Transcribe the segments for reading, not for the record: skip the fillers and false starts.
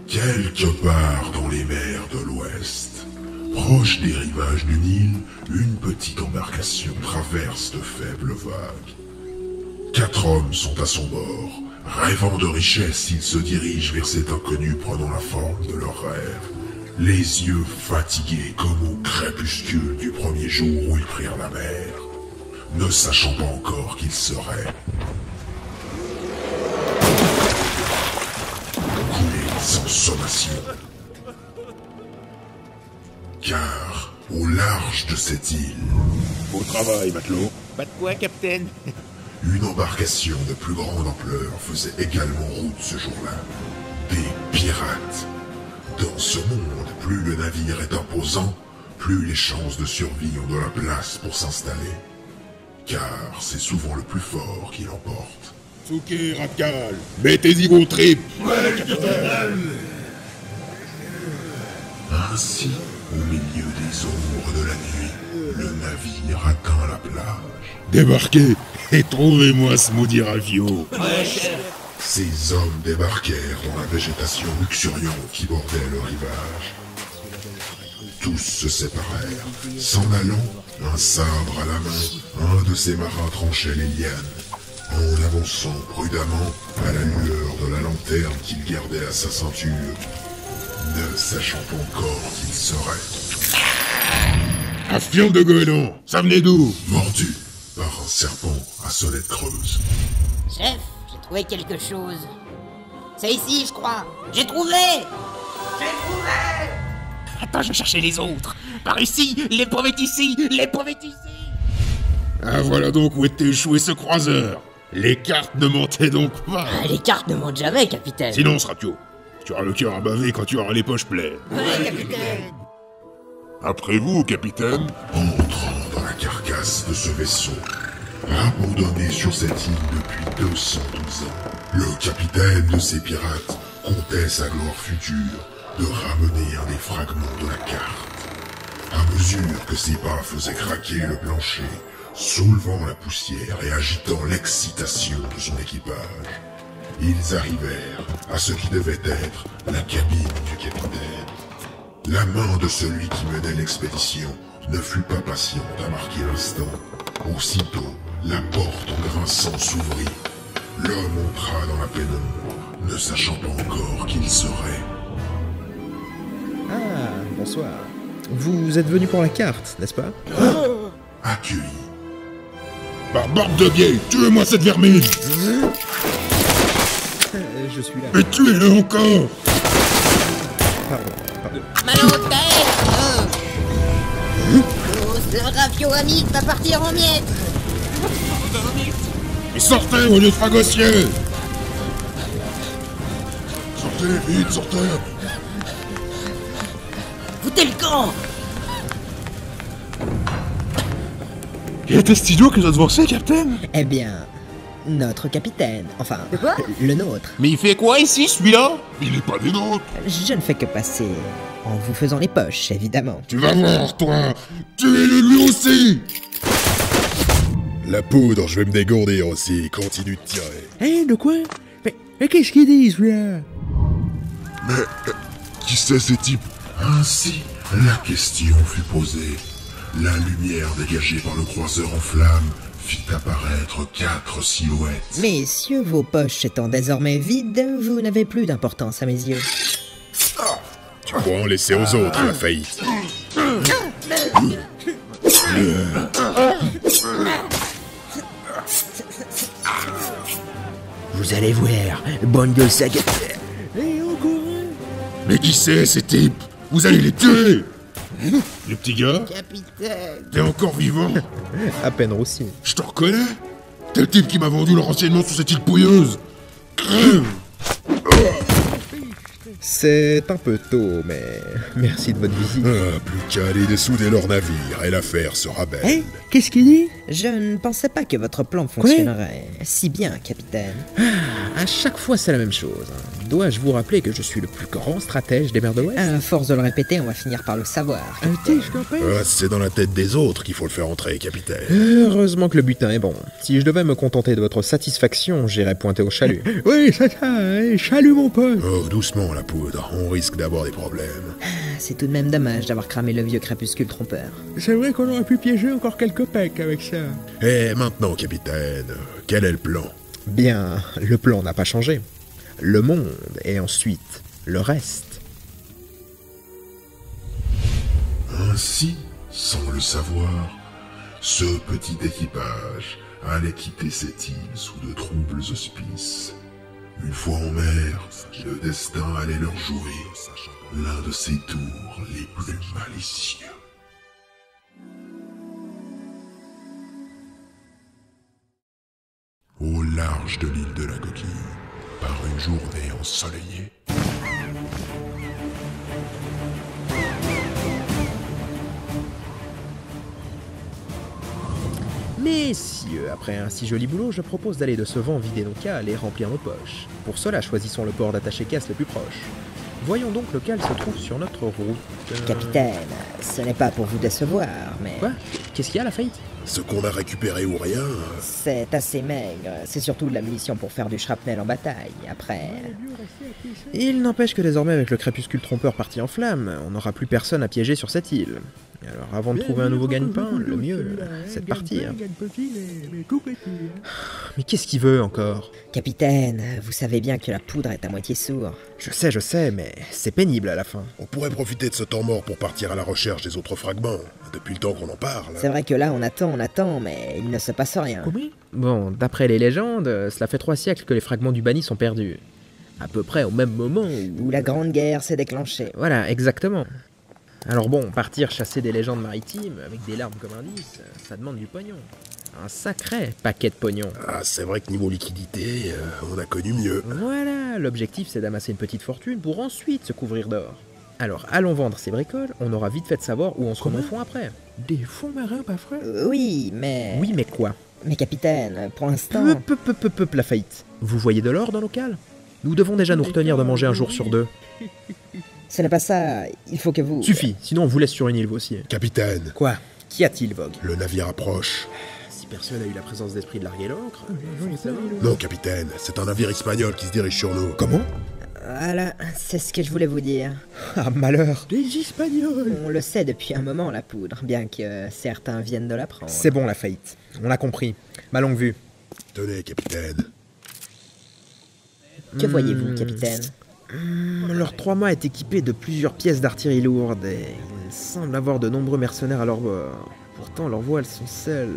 Quelque part dans les mers de l'Ouest, proche des rivages du Nil, une petite embarcation traverse de faibles vagues. 4 hommes sont à son bord. Rêvant de richesse, ils se dirigent vers cet inconnu prenant la forme de leurs rêves. Les yeux fatigués comme au crépuscule du premier jour où ils prirent la mer, ne sachant pas encore qu'ils seraient sans sommation. Car, au large de cette île... Beau travail, matelot. Pas de quoi, capitaine? Une embarcation de plus grande ampleur faisait également route ce jour-là. Des pirates. Dans ce monde, plus le navire est imposant, plus les chances de survie ont de la place pour s'installer. Car c'est souvent le plus fort qui l'emporte. Souké, Radcal, mettez-y vos tripes. Ouais, capitaine. Ainsi, au milieu des ombres de la nuit, le navire atteint la plage. Débarquez et trouvez-moi ce maudit ravio. Ces hommes débarquèrent dans la végétation luxuriante qui bordait le rivage. Tous se séparèrent, s'en allant, un sabre à la main, un de ces marins tranchait les lianes, en avançant prudemment à la lueur de la lanterne qu'il gardait à sa ceinture, ne sachant pas encore qu'il serait. Un fion de goéland, ça venait d'où? Mordu par un serpent à solette creuse. Chef, j'ai trouvé quelque chose. C'est ici, je crois. J'ai trouvé! Attends, je vais chercher les autres. Par ici, les pauvres est ici, les pauvres est ici. Ah, voilà donc où était échoué ce croiseur. Les cartes ne mentaient donc pas. Ah, les cartes ne mentent jamais, capitaine. Sinon, Sratio, tu auras le cœur à baver quand tu auras les poches pleines. Ouais, capitaine. Après vous, capitaine. Entrant dans la carcasse de ce vaisseau, abandonné sur cette île depuis 212 ans, le capitaine de ces pirates comptait sa gloire future de ramener un des fragments de la carte. À mesure que ses pas faisaient craquer le plancher, soulevant la poussière et agitant l'excitation de son équipage, ils arrivèrent à ce qui devait être la cabine du capitaine. La main de celui qui menait l'expédition ne fut pas patiente à marquer l'instant. Aussitôt, la porte en grinçant s'ouvrit. L'homme entra dans la pénombre, ne sachant pas encore qui il serait. Ah, bonsoir. Vous êtes venu pour la carte, n'est-ce pas? Accueilli. Barbe de biais, tuez-moi cette vermine. Je suis là. Et tuez-le encore. Pardon. Malhonnête! Oh, ce ravio ami va partir en miettes! Et sortez au lieu de fagotier. Sortez, vite, sortez! Foutez le camp! Il était cet idiot qui nous a divorcé, capitaine. Eh bien, notre capitaine. Enfin, Quoi? le nôtre. Mais il fait quoi ici, celui-là? Il n'est pas des nôtres! Je ne fais que passer en vous faisant les poches, évidemment. Tu vas voir, toi. Tuez-le lui aussi. La poudre, je vais me dégourdir aussi, continue de tirer. Hein, de quoi? Mais qu'est-ce qu'ils disent, là? Mais qui c'est ces types? Ainsi, la question fut posée. La lumière dégagée par le croiseur en flammes fit apparaître 4 silhouettes. Messieurs, vos poches étant désormais vides, vous n'avez plus d'importance à mes yeux. Tu pourras en laisser aux autres, la faillite. Vous allez voir, bonne gueule saga. Mais qui c'est ces types? Vous allez les tuer. Le petit gars, Capitaine! t'es encore vivant? À peine aussi. Je te reconnais. T'es le type qui m'a vendu le renseignement sur cette île pouilleuse. Crève. C'est un peu tôt, mais merci de votre visite. Ah, plus qu'à aller dessouder leur navire et l'affaire sera belle. Hein? Qu'est-ce qu'il dit? Je ne pensais pas que votre plan fonctionnerait si bien, capitaine. À chaque fois, c'est la même chose. Dois-je vous rappeler que je suis le plus grand stratège des mers de l'Ouest? À force de le répéter, on va finir par le savoir. Ah, c'est dans la tête des autres qu'il faut le faire entrer, capitaine. Heureusement que le butin est bon. Si je devais me contenter de votre satisfaction, j'irais pointer au chalut. Oui, c'est ça, chalut mon pote. Oh, doucement, la poudre. On risque d'avoir des problèmes. C'est tout de même dommage d'avoir cramé le vieux crépuscule trompeur. C'est vrai qu'on aurait pu piéger encore quelques pecs avec ça. Et maintenant, capitaine, quel est le plan? Bien, le plan n'a pas changé. Le monde et ensuite le reste. Ainsi, sans le savoir, ce petit équipage allait quitter cette île sous de troubles auspices. Une fois en mer, le destin allait leur jouer l'un de ses tours les plus malicieux. Au large de l'île de la Coquille, par une journée ensoleillée, Messieurs, après un si joli boulot, je propose d'aller de ce vent vider nos cales et remplir nos poches. Pour cela, choisissons le port d'attaché-caisse le plus proche. Voyons donc lequel se trouve sur notre route. Capitaine, ce n'est pas pour vous décevoir, mais... Quoi? Qu'est-ce qu'il y a, la faillite? Ce qu'on a récupéré ou rien... C'est assez maigre. C'est surtout de la munition pour faire du shrapnel en bataille. Après... Il n'empêche que désormais, avec le crépuscule trompeur parti en flammes, on n'aura plus personne à piéger sur cette île. Alors avant de trouver un nouveau gagne-pain, le mieux, c'est de partir. Mais qu'est-ce qu'il veut encore? Capitaine, vous savez bien que la poudre est à moitié sourde. Je sais, mais c'est pénible à la fin. On pourrait profiter de ce temps mort pour partir à la recherche des autres fragments, depuis le temps qu'on en parle. C'est vrai que là, on attend, mais il ne se passe rien. Bon, d'après les légendes, cela fait 3 siècles que les fragments du banni sont perdus. À peu près au même moment où la Grande Guerre s'est déclenchée. Voilà, exactement. Alors bon, partir chasser des légendes maritimes avec des larmes comme indice, ça demande du pognon. Un sacré paquet de pognon. Ah, c'est vrai que niveau liquidité, on a connu mieux. Voilà, l'objectif c'est d'amasser une petite fortune pour ensuite se couvrir d'or. Alors allons vendre ces bricoles, on aura vite fait de savoir où on se remet au fond après. Des fonds marins, pas frère? Oui, mais... Oui, mais quoi? Mais capitaine, pour l'instant... La faillite. Vous voyez de l'or dans nos cales? Nous devons déjà nous retenir de manger un jour sur 2. Ce n'est pas ça, il faut que vous... Suffit, sinon on vous laisse sur une île vous aussi. Capitaine. Quoi? Qu'y a-t-il, Vogue? Le navire approche. Si personne n'a eu la présence d'esprit de larguer l'ancre... Non, capitaine, c'est un navire espagnol qui se dirige sur nous. Comment? Voilà, c'est ce que je voulais vous dire. Ah, malheur! Des Espagnols! On le sait depuis un moment, la poudre, bien que certains viennent de l'apprendre. C'est bon, la faillite. On a compris. Ma longue vue. Tenez, capitaine. Que voyez-vous, capitaine? Leur 3 mâts est équipé de plusieurs pièces d'artillerie lourde et il semble avoir de nombreux mercenaires à leur bord. Pourtant, leurs voiles sont celles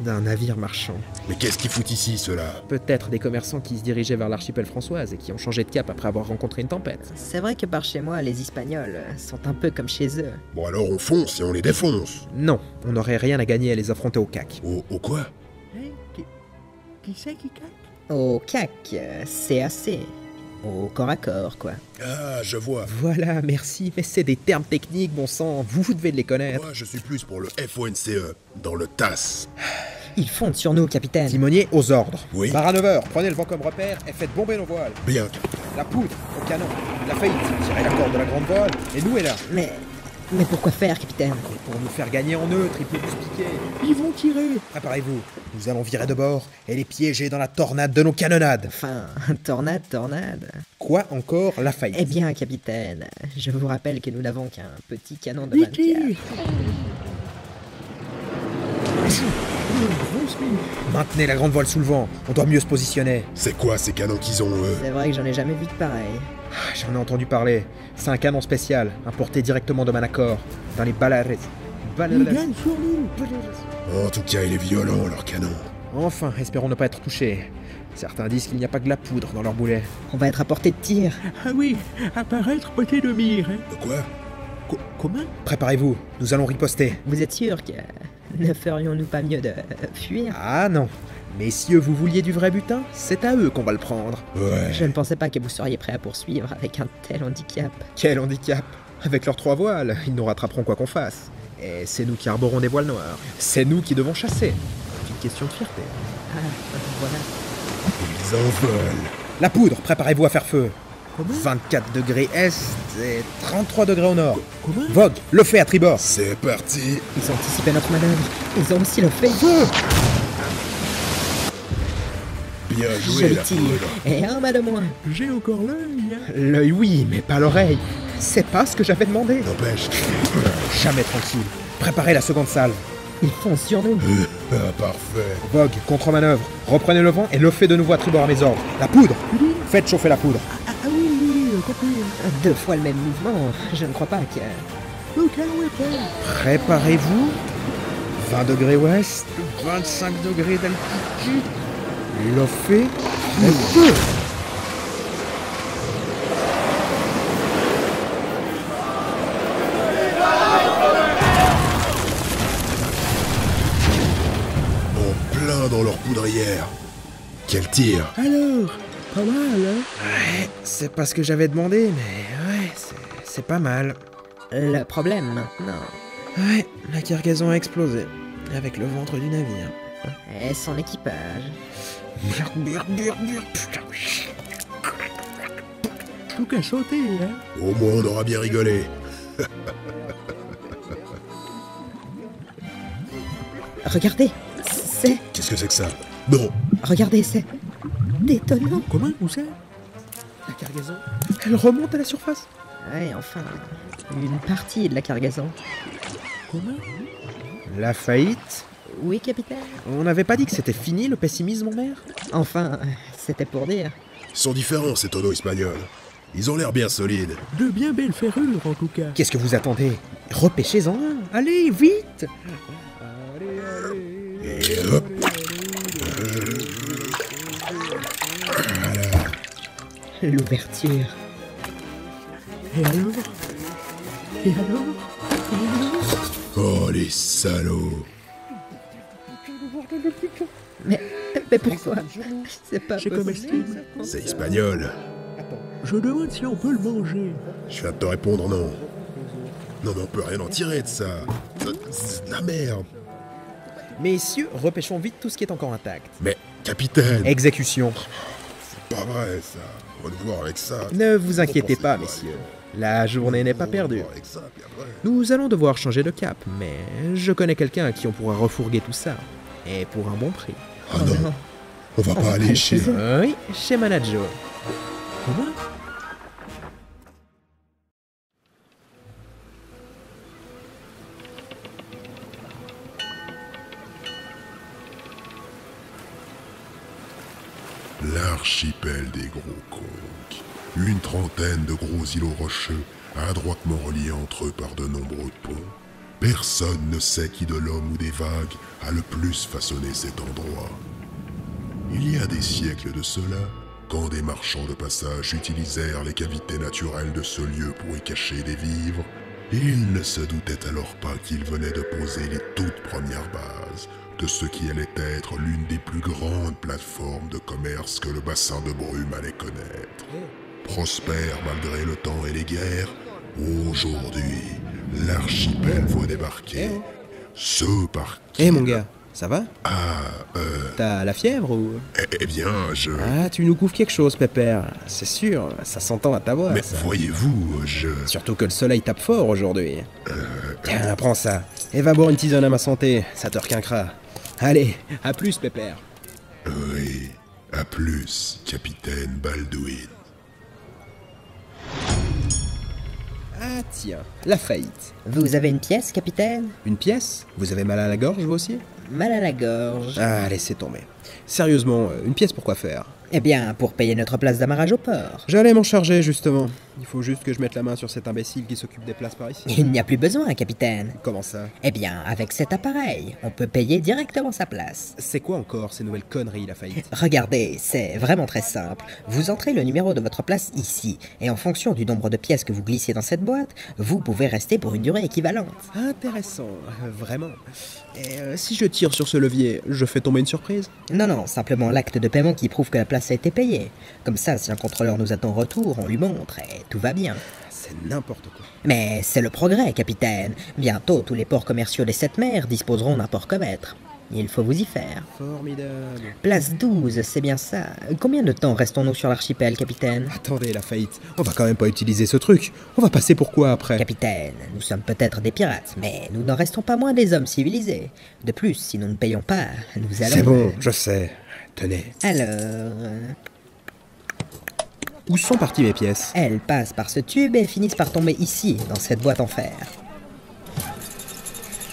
d'un navire marchand. Mais qu'est-ce qu'ils foutent ici, ceux-là? Peut-être des commerçants qui se dirigeaient vers l'archipel Françoise et qui ont changé de cap après avoir rencontré une tempête. C'est vrai que par chez moi, les Espagnols sont un peu comme chez eux. Bon alors on fonce et on les défonce. Non, on n'aurait rien à gagner à les affronter au cac. Au quoi? Qui c'est qui cac? Au cac, c'est assez. Au corps à corps, quoi. Ah, je vois. Voilà, merci, mais c'est des termes techniques, bon sang, vous devez les connaître. Moi, je suis plus pour le FONCE, dans le TAS. Ils fondent sur nous, capitaine. Timonier, aux ordres. Oui. Barre à 9h, prenez le vent comme repère et faites bomber nos voiles. Bien, capitaine. La poudre, au canon. La faillite, tirez la corde de la grande voile, et nous est là. Mais pourquoi faire, capitaine? Pour nous faire gagner en neutre, il peut vous piquer. Ils vont tirer! Préparez-vous, nous allons virer de bord et les piéger dans la tornade de nos canonnades. Enfin, tornade. Quoi encore, la faillite? Eh bien, capitaine, je vous rappelle que nous n'avons qu'un petit canon de 24. Maintenez la grande voile sous le vent, on doit mieux se positionner. C'est quoi ces canons qu'ils ont, eux? C'est vrai que j'en ai jamais vu de pareil. J'en ai entendu parler. C'est un canon spécial, importé directement de Manacor, dans les Baleares. Ils gagnent sur nous! En tout cas, il est violent, leur canon. Enfin, espérons ne pas être touchés. Certains disent qu'il n'y a pas que de la poudre dans leur boulet. On va être à portée de tir. Ah oui, apparaître côté de mire. De quoi? Comment? Préparez-vous, nous allons riposter. Vous êtes sûr Ne ferions-nous pas mieux de fuir? Ah non. Messieurs, vous vouliez du vrai butin? C'est à eux qu'on va le prendre. Ouais. Je ne pensais pas que vous seriez prêts à poursuivre avec un tel handicap. Quel handicap! Avec leurs 3 voiles, ils nous rattraperont quoi qu'on fasse. Et c'est nous qui arborons des voiles noirs. C'est nous qui devons chasser. Petite question de fierté. Ah, voilà. Ils en veulent. La poudre, préparez-vous à faire feu. Comment? 24 degrés est et 33 degrés au nord. Comment? Vogue, le fait à tribord. C'est parti. Ils ont anticipé notre manœuvre. Ils ont aussi le fait. Bien Je joué, le la tire. poudre. Et un bas de moins. J'ai encore l'œil, hein. L'œil oui, mais pas l'oreille. C'est pas ce que j'avais demandé. N'empêche. Jamais tranquille. Préparez la seconde salve. Ils foncent sur nous. Ah, parfait. Vogue, contre-manœuvre. Reprenez le vent et le fait de nouveau à tribord à mes ordres. La poudre. Faites chauffer la poudre. Ah oui, compris. 2 fois le même mouvement. Je ne crois pas que... Ok, ouais, prêt. Préparez-vous. 20 degrés ouest, 25 degrés d'altitude. Le fait. Le feu. En plein dans leur poudrière. Quel tir. Alors, pas mal, hein. Ouais, c'est pas ce que j'avais demandé, mais ouais, c'est pas mal. Le problème maintenant Ouais, la cargaison a explosé. Avec le ventre du navire. est son équipage. Tout qu'à sauter, hein. Au moins, on aura bien rigolé. Regardez, c'est... Qu'est-ce que c'est que ça? Non. Regardez, c'est... détonnant. Comment? Où c'est? La cargaison, elle remonte à la surface. Ouais, enfin, une partie de la cargaison. Comment? La faillite. Oui, capitaine. On n'avait pas dit que c'était fini le pessimisme en mer? Enfin, c'était pour dire. Ils sont différents, ces tonneaux espagnols. Ils ont l'air bien solides. De bien belles ferrures, en tout cas. Qu'est-ce que vous attendez? Repêchez-en un. Allez, vite. Et hop. L'ouverture. Et alors? Et alors? Oh, les salauds. Mais pourquoi? C'est pas C'est possible. comestible. C'est espagnol. Je demande si on peut le manger. Je viens de te répondre non. Non, mais on peut rien en tirer de ça. C'est de la merde. Messieurs, repêchons vite tout ce qui est encore intact. Mais, capitaine, Exécution. c'est pas vrai, ça. On va nous voir avec ça. Ne vous inquiétez On pas, pensait messieurs. La journée n'est pas On va nous perdue. voir avec ça, puis après. Nous allons devoir changer de cap, mais je connais quelqu'un à qui on pourra refourguer tout ça. Et pour un bon prix. Ah non, on va pas aller chez... Oui, chez Manajo. Comment? L'archipel des gros conques. Une trentaine de gros îlots rocheux, adroitement reliés entre eux par de nombreux ponts. Personne ne sait qui de l'homme ou des vagues a le plus façonné cet endroit. Il y a des siècles de cela, quand des marchands de passage utilisèrent les cavités naturelles de ce lieu pour y cacher des vivres, ils ne se doutaient alors pas qu'ils venaient de poser les toutes premières bases de ce qui allait être l'une des plus grandes plateformes de commerce que le bassin de Brume allait connaître. Prospère malgré le temps et les guerres, aujourd'hui, l'archipel voit débarquer ce par qui... Eh mon gars, ça va? Ah, T'as la fièvre ou... eh bien, je... Ah, tu nous couvres quelque chose, Pépère. C'est sûr, ça s'entend à ta voix. Mais ça. voyez-vous, je... Surtout que le soleil tape fort aujourd'hui. Tiens, prends ça. Et va boire une tisane à ma santé, ça te requinquera. Allez, à plus, Pépère. Oui, à plus, capitaine Baldwin. Ah tiens, la faillite. Vous avez une pièce, capitaine? Une pièce? Vous avez mal à la gorge, vous aussi? Mal à la gorge. Ah, laissez tomber. Sérieusement, une pièce pour quoi faire? Eh bien, pour payer notre place d'amarrage au port. J'allais m'en charger, justement. Il faut juste que je mette la main sur cet imbécile qui s'occupe des places par ici. Il n'y a plus besoin, capitaine. Comment ça? Eh bien, avec cet appareil, on peut payer directement sa place. C'est quoi encore ces nouvelles conneries, la faillite? Regardez, c'est vraiment très simple. Vous entrez le numéro de votre place ici, et en fonction du nombre de pièces que vous glissez dans cette boîte, vous pouvez rester pour une durée équivalente. Intéressant, vraiment. Et si je tire sur ce levier, je fais tomber une surprise? Non, simplement l'acte de paiement qui prouve que la place a été payée. Comme ça, si un contrôleur nous attend en retour, on lui montre et tout va bien. C'est n'importe quoi. Mais c'est le progrès, capitaine. Bientôt, tous les ports commerciaux des 7 mers disposeront d'un port-comètre. Il faut vous y faire. Formidable. Place 12, c'est bien ça. Combien de temps restons-nous sur l'archipel, capitaine? Attendez, la faillite. On va quand même pas utiliser ce truc. On va passer pour quoi après? Capitaine, nous sommes peut-être des pirates, mais nous n'en restons pas moins des hommes civilisés. De plus, si nous ne payons pas, nous allons... C'est bon, je sais. Tenez. Alors... Où sont parties mes pièces? Elles passent par ce tube et finissent par tomber ici, dans cette boîte en fer.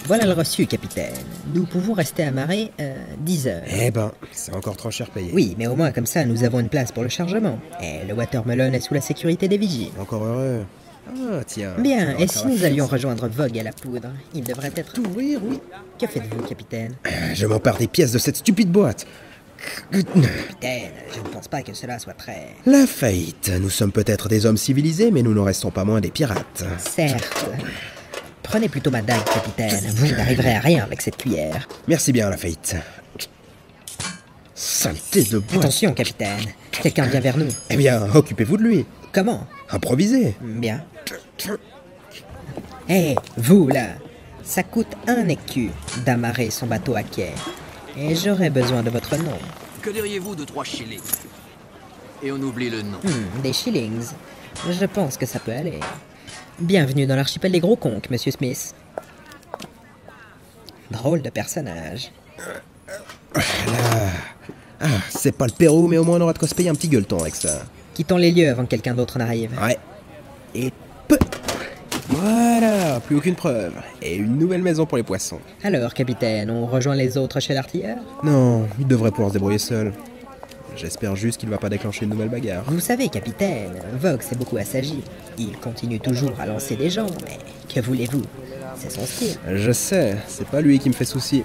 Voilà le reçu, capitaine. Nous pouvons rester amarrés 10 heures. Eh ben, c'est encore trop cher payé. Oui, mais au moins comme ça, nous avons une place pour le chargement. Et le Watermelon est sous la sécurité des vigiles. Encore heureux. Ah, tiens. Bien, et si nous allions rejoindre Vogue à la poudre? Il devrait être... Ouvrir, oui. Que faites-vous, capitaine? Je m'empare des pièces de cette stupide boîte. Capitaine, je ne pense pas que cela soit très... La faillite. Nous sommes peut-être des hommes civilisés, mais nous n'en restons pas moins des pirates. Certes. Prenez plutôt ma dague, capitaine. Vous n'arriverez à rien avec cette cuillère. Merci bien, la faillite. Saleté de boîte. Attention, capitaine. Quelqu'un vient vers nous. Eh bien, occupez-vous de lui. Comment? Improvisez. Bien. Hé, vous là. Ça coûte 1 écu d'amarrer son bateau à quai. Et j'aurais besoin de votre nom. Que diriez-vous de 3 shillings? Et on oublie le nom. Des shillings. Je pense que ça peut aller. Bienvenue dans l'archipel des gros conques, monsieur Smith. Drôle de personnage. C'est pas le Pérou, mais au moins on aura de quoi se payer un petit gueuleton avec ça. Quittons les lieux avant que quelqu'un d'autre n'arrive. Ouais. Et peu. Voilà, plus aucune preuve. Et une nouvelle maison pour les poissons. Alors, capitaine, on rejoint les autres chez l'artilleur? Non, il devrait pouvoir se débrouiller seul. J'espère juste qu'il va pas déclencher une nouvelle bagarre. Vous savez, capitaine, Vogue s'est beaucoup assagi. Il continue toujours à lancer des gens, mais que voulez-vous? C'est son style. Je sais, c'est pas lui qui me fait souci.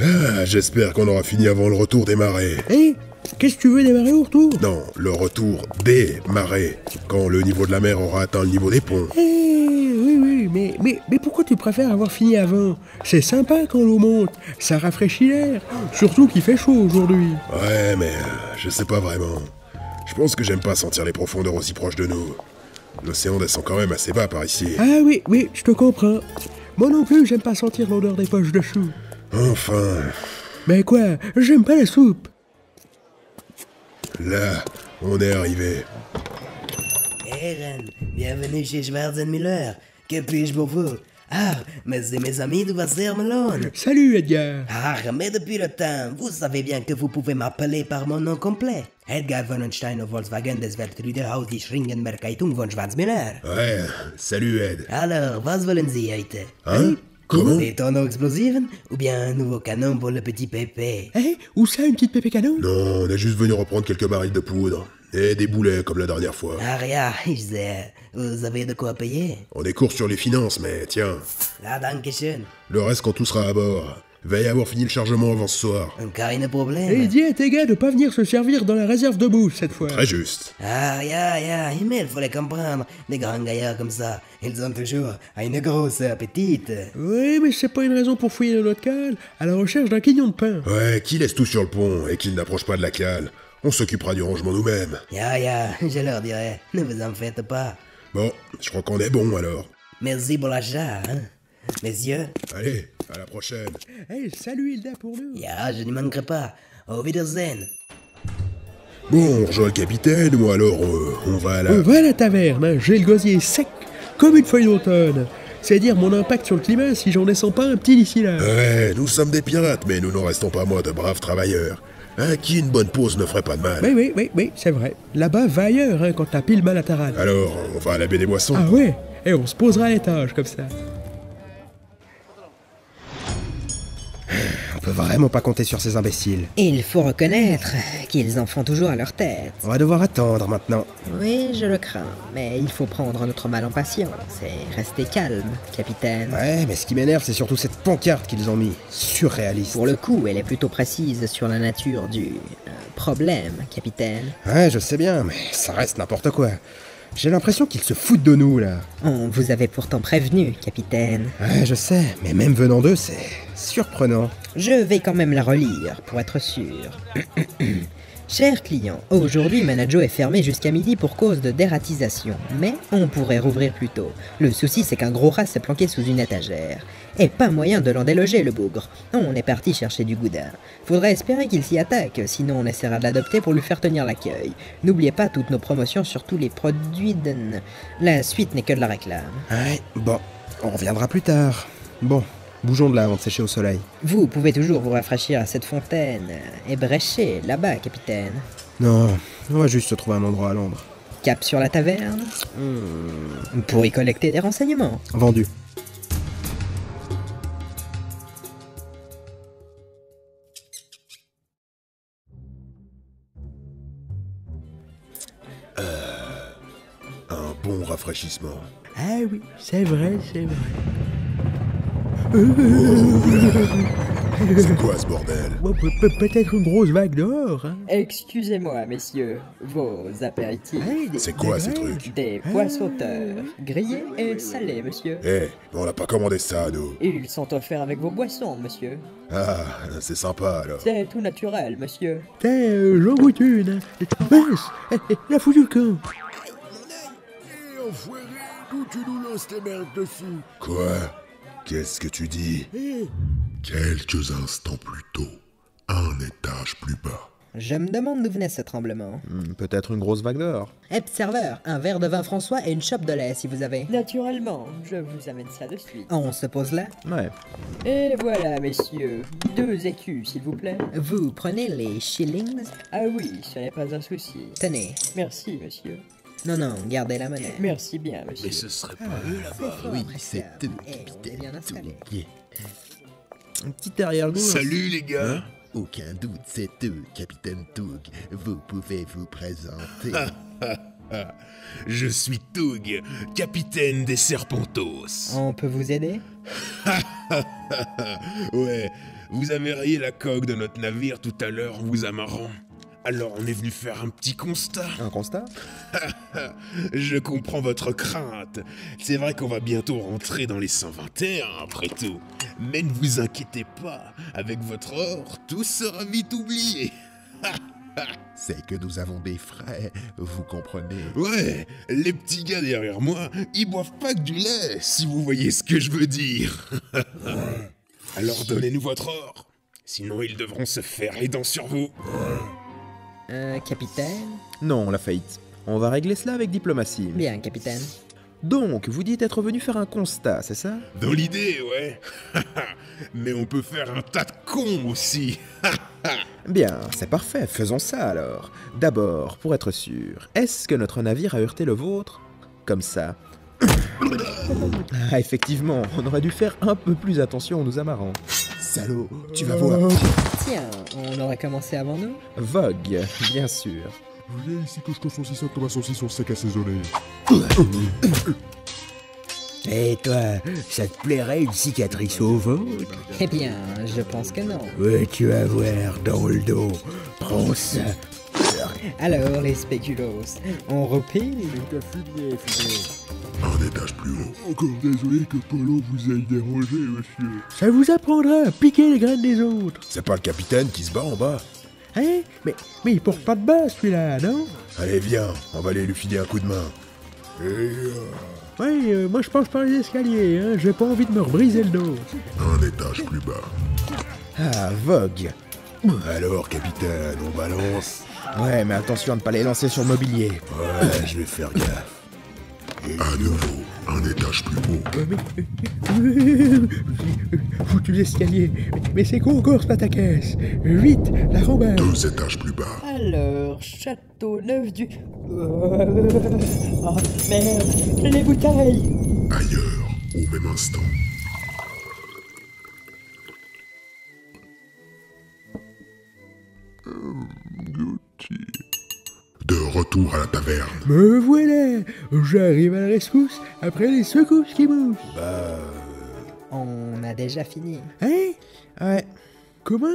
Ah, j'espère qu'on aura fini avant le retour des marées. Hé, qu'est-ce que tu veux démarrer au retour? Non, le retour des marées. Quand le niveau de la mer aura atteint le niveau des ponts. Oui, mais pourquoi tu préfères avoir fini avant? C'est sympa quand l'eau monte, ça rafraîchit l'air. Surtout qu'il fait chaud aujourd'hui. Ouais, mais je sais pas vraiment. Je pense que j'aime pas sentir les profondeurs aussi proches de nous. L'océan descend quand même assez bas par ici. Ah oui, je te comprends. Moi non plus, j'aime pas sentir l'odeur des poches de chou. Enfin. Mais quoi, j'aime pas la soupe. Là, on est arrivé. Hey Ren, bienvenue chez Schwarzenmüller. Que puis-je pour vous? Ah, mais c'est mes amis du Wassermelon. Salut Edgar. Ah, mais depuis le temps, vous savez bien que vous pouvez m'appeler par mon nom complet. Edgar Wonnenstein auf Volkswagen des Weltrüderhaus die Schringenbergkeitung von Schwarzmüller. Ouais, salut Ed. Alors, was wollen Sie heute? Hein? Comment? Des tonneaux explosifs ou bien un nouveau canon pour le petit pépé? Hé, où ça, une petite pépé canon? Non, on est juste venu reprendre quelques barils de poudre. Et des boulets, comme la dernière fois. Ah, rien, ich sehe. Vous avez de quoi payer? On est court sur les finances, mais tiens. Là, dankeschön. Le reste quand tout sera à bord. Veille à avoir fini le chargement avant ce soir. Keine Problem. Et dis à tes gars de pas venir se servir dans la réserve de bouffe cette fois. Très juste. Ah, mais il faut les comprendre. Des grands gaillards comme ça, ils ont toujours une grosse appétite. Oui, mais c'est pas une raison pour fouiller dans notre cale, à la recherche d'un quignon de pain. Ouais, qui laisse tout sur le pont et qui n'approche pas de la cale. On s'occupera du rangement nous-mêmes. Je leur dirai, ne vous en faites pas. Bon, je crois qu'on est bon alors. Merci pour l'achat, hein. Messieurs. Allez, à la prochaine. Hey, salut Hilda pour nous. Je n'y manquerai pas. Au Wiedersehen. Bon, on rejoint le capitaine, ou alors on va à la... On va à la taverne, hein. J'ai le gosier sec comme une feuille d'automne. C'est dire mon impact sur le climat si j'en descends pas un petit d'ici là. Ouais, nous sommes des pirates, mais nous n'en restons pas moins de braves travailleurs. À qui une bonne pause ne ferait pas de mal. Oui, c'est vrai. Là-bas, va ailleurs, hein, quand t'as pile mal à ta rade. Alors, on va à la baie des Boissons. Ah ouais. Et on se posera à l'étage, comme ça. peut vraiment pas compter sur ces imbéciles. Il faut reconnaître qu'ils en font toujours à leur tête. On va devoir attendre maintenant. Oui, je le crains, mais il faut prendre notre mal en patience et rester calme, capitaine. Ouais, mais ce qui m'énerve, c'est surtout cette pancarte qu'ils ont mis. Surréaliste. Pour le coup, elle est plutôt précise sur la nature du problème, capitaine. Ouais, je sais bien, mais ça reste n'importe quoi. J'ai l'impression qu'ils se foutent de nous, là. On vous avait pourtant prévenu, capitaine. Ouais, je sais, mais même venant d'eux, c'est surprenant. Je vais quand même la relire, pour être sûr. Cher client, aujourd'hui Manajo est fermé jusqu'à midi pour cause de dératisation, mais on pourrait rouvrir plus tôt. Le souci c'est qu'un gros rat s'est planqué sous une étagère. Et pas moyen de l'en déloger le bougre. On est parti chercher du boudin. Faudrait espérer qu'il s'y attaque, sinon on essaiera de l'adopter pour lui faire tenir l'accueil. N'oubliez pas toutes nos promotions sur tous les produits de... La suite n'est que de la réclame. Ouais, bon, on reviendra plus tard. Bon, bougeons de là avant de sécher au soleil. Vous pouvez toujours vous rafraîchir à cette fontaine, et brécher là-bas, capitaine. Non, on va juste se trouver un endroit à Londres. Cap sur la taverne pour y collecter des renseignements. Vendu. Un bon rafraîchissement. Ah oui, c'est vrai, c'est vrai. C'est quoi ce bordel? Bon, peut-être une grosse vague dehors, hein. Excusez-moi, messieurs, vos apéritifs. C'est quoi ces trucs? Des poissoteurs, grillés et salés, monsieur. Eh, on n'a pas commandé ça, nous. Ils sont offerts avec vos boissons, monsieur. Ah, c'est sympa, alors. C'est tout naturel, monsieur. Tiens, j'en goûte une, hein. Mince, la foutu le camp. Enfoiré, d'où tu nous lances tes merdes dessus? Quoi? Qu'est-ce que tu dis? Quelques instants plus tôt, un étage plus bas. Je me demande d'où venait ce tremblement. Peut-être une grosse vague dehors. Serveur, un verre de vin François et une chope de lait si vous avez. Naturellement, je vous amène ça de suite. On se pose là? Ouais. Et voilà, messieurs. 2 écus, s'il vous plaît. Vous prenez les shillings? Ah oui, ce n'est pas un souci. Tenez. Merci, monsieur. Non, non, gardez la monnaie. Merci bien, monsieur. Mais ce serait pas eux là-bas. Oui, c'est eux, capitaine. Bien installé. Un petit arrière-goût. Salut les gars. Aucun doute, c'est eux, capitaine Toug. Vous pouvez vous présenter. Je suis Toug, capitaine des Serpentos. On peut vous aider? Ouais, vous avez rayé la coque de notre navire tout à l'heure en vous amarrant. Alors on est venu faire un petit constat. Un constat? Je comprends votre crainte. C'est vrai qu'on va bientôt rentrer dans les 121 après tout. Mais ne vous inquiétez pas, avec votre or, tout sera vite oublié. C'est que nous avons des frais, vous comprenez? Ouais, les petits gars derrière moi, ils boivent pas que du lait, si vous voyez ce que je veux dire. Alors donnez-nous votre or, sinon ils devront se faire les dents sur vous. Capitaine? Non, la faillite. On va régler cela avec diplomatie. Bien, capitaine. Donc, vous dites être venu faire un constat, c'est ça? Dans l'idée, ouais. Mais on peut faire un tas de cons aussi. Bien, c'est parfait, faisons ça alors. D'abord, pour être sûr, est-ce que notre navire a heurté le vôtre? Comme ça. Ah, effectivement, on aurait dû faire un peu plus attention en nous amarrant. Salaud, tu vas voir. Tiens, on aurait commencé avant nous? Vogue, bien sûr. Veuillez ici que je te saucisse un tomate saucisson sec assaisonné. Et toi, ça te plairait une cicatrice au ventre? Eh bien, je pense que non. Ouais, tu vas voir dans le dos. Prends ça. Alors, les spéculos, on repile? Un étage plus haut. Encore désolé que Polo vous ait dérangé, monsieur. Ça vous apprendra à piquer les graines des autres. C'est pas le capitaine qui se bat en bas? Hein? Mais il porte pas de base, celui-là, non? Allez, viens, on va aller lui filer un coup de main. Ouais, moi je passe par les escaliers, hein. J'ai pas envie de me rebriser le dos. Un étage plus bas. Ah, Vogue. Alors, capitaine, on balance. Ouais, mais attention à ne pas les lancer sur le mobilier. Ouais, je vais faire gaffe. À nouveau, un étage plus haut. Foutu l'escalier. Mais c'est quoi encore ce pataquès? Vite, la rembelle. 2 étages plus bas. Alors, château neuf du... Oh, merde, les bouteilles. Ailleurs, au même instant. retour à la taverne. Me voilà. J'arrive à la rescousse après les secousses qui moussent. On a déjà fini. Hein? Ouais. Comment?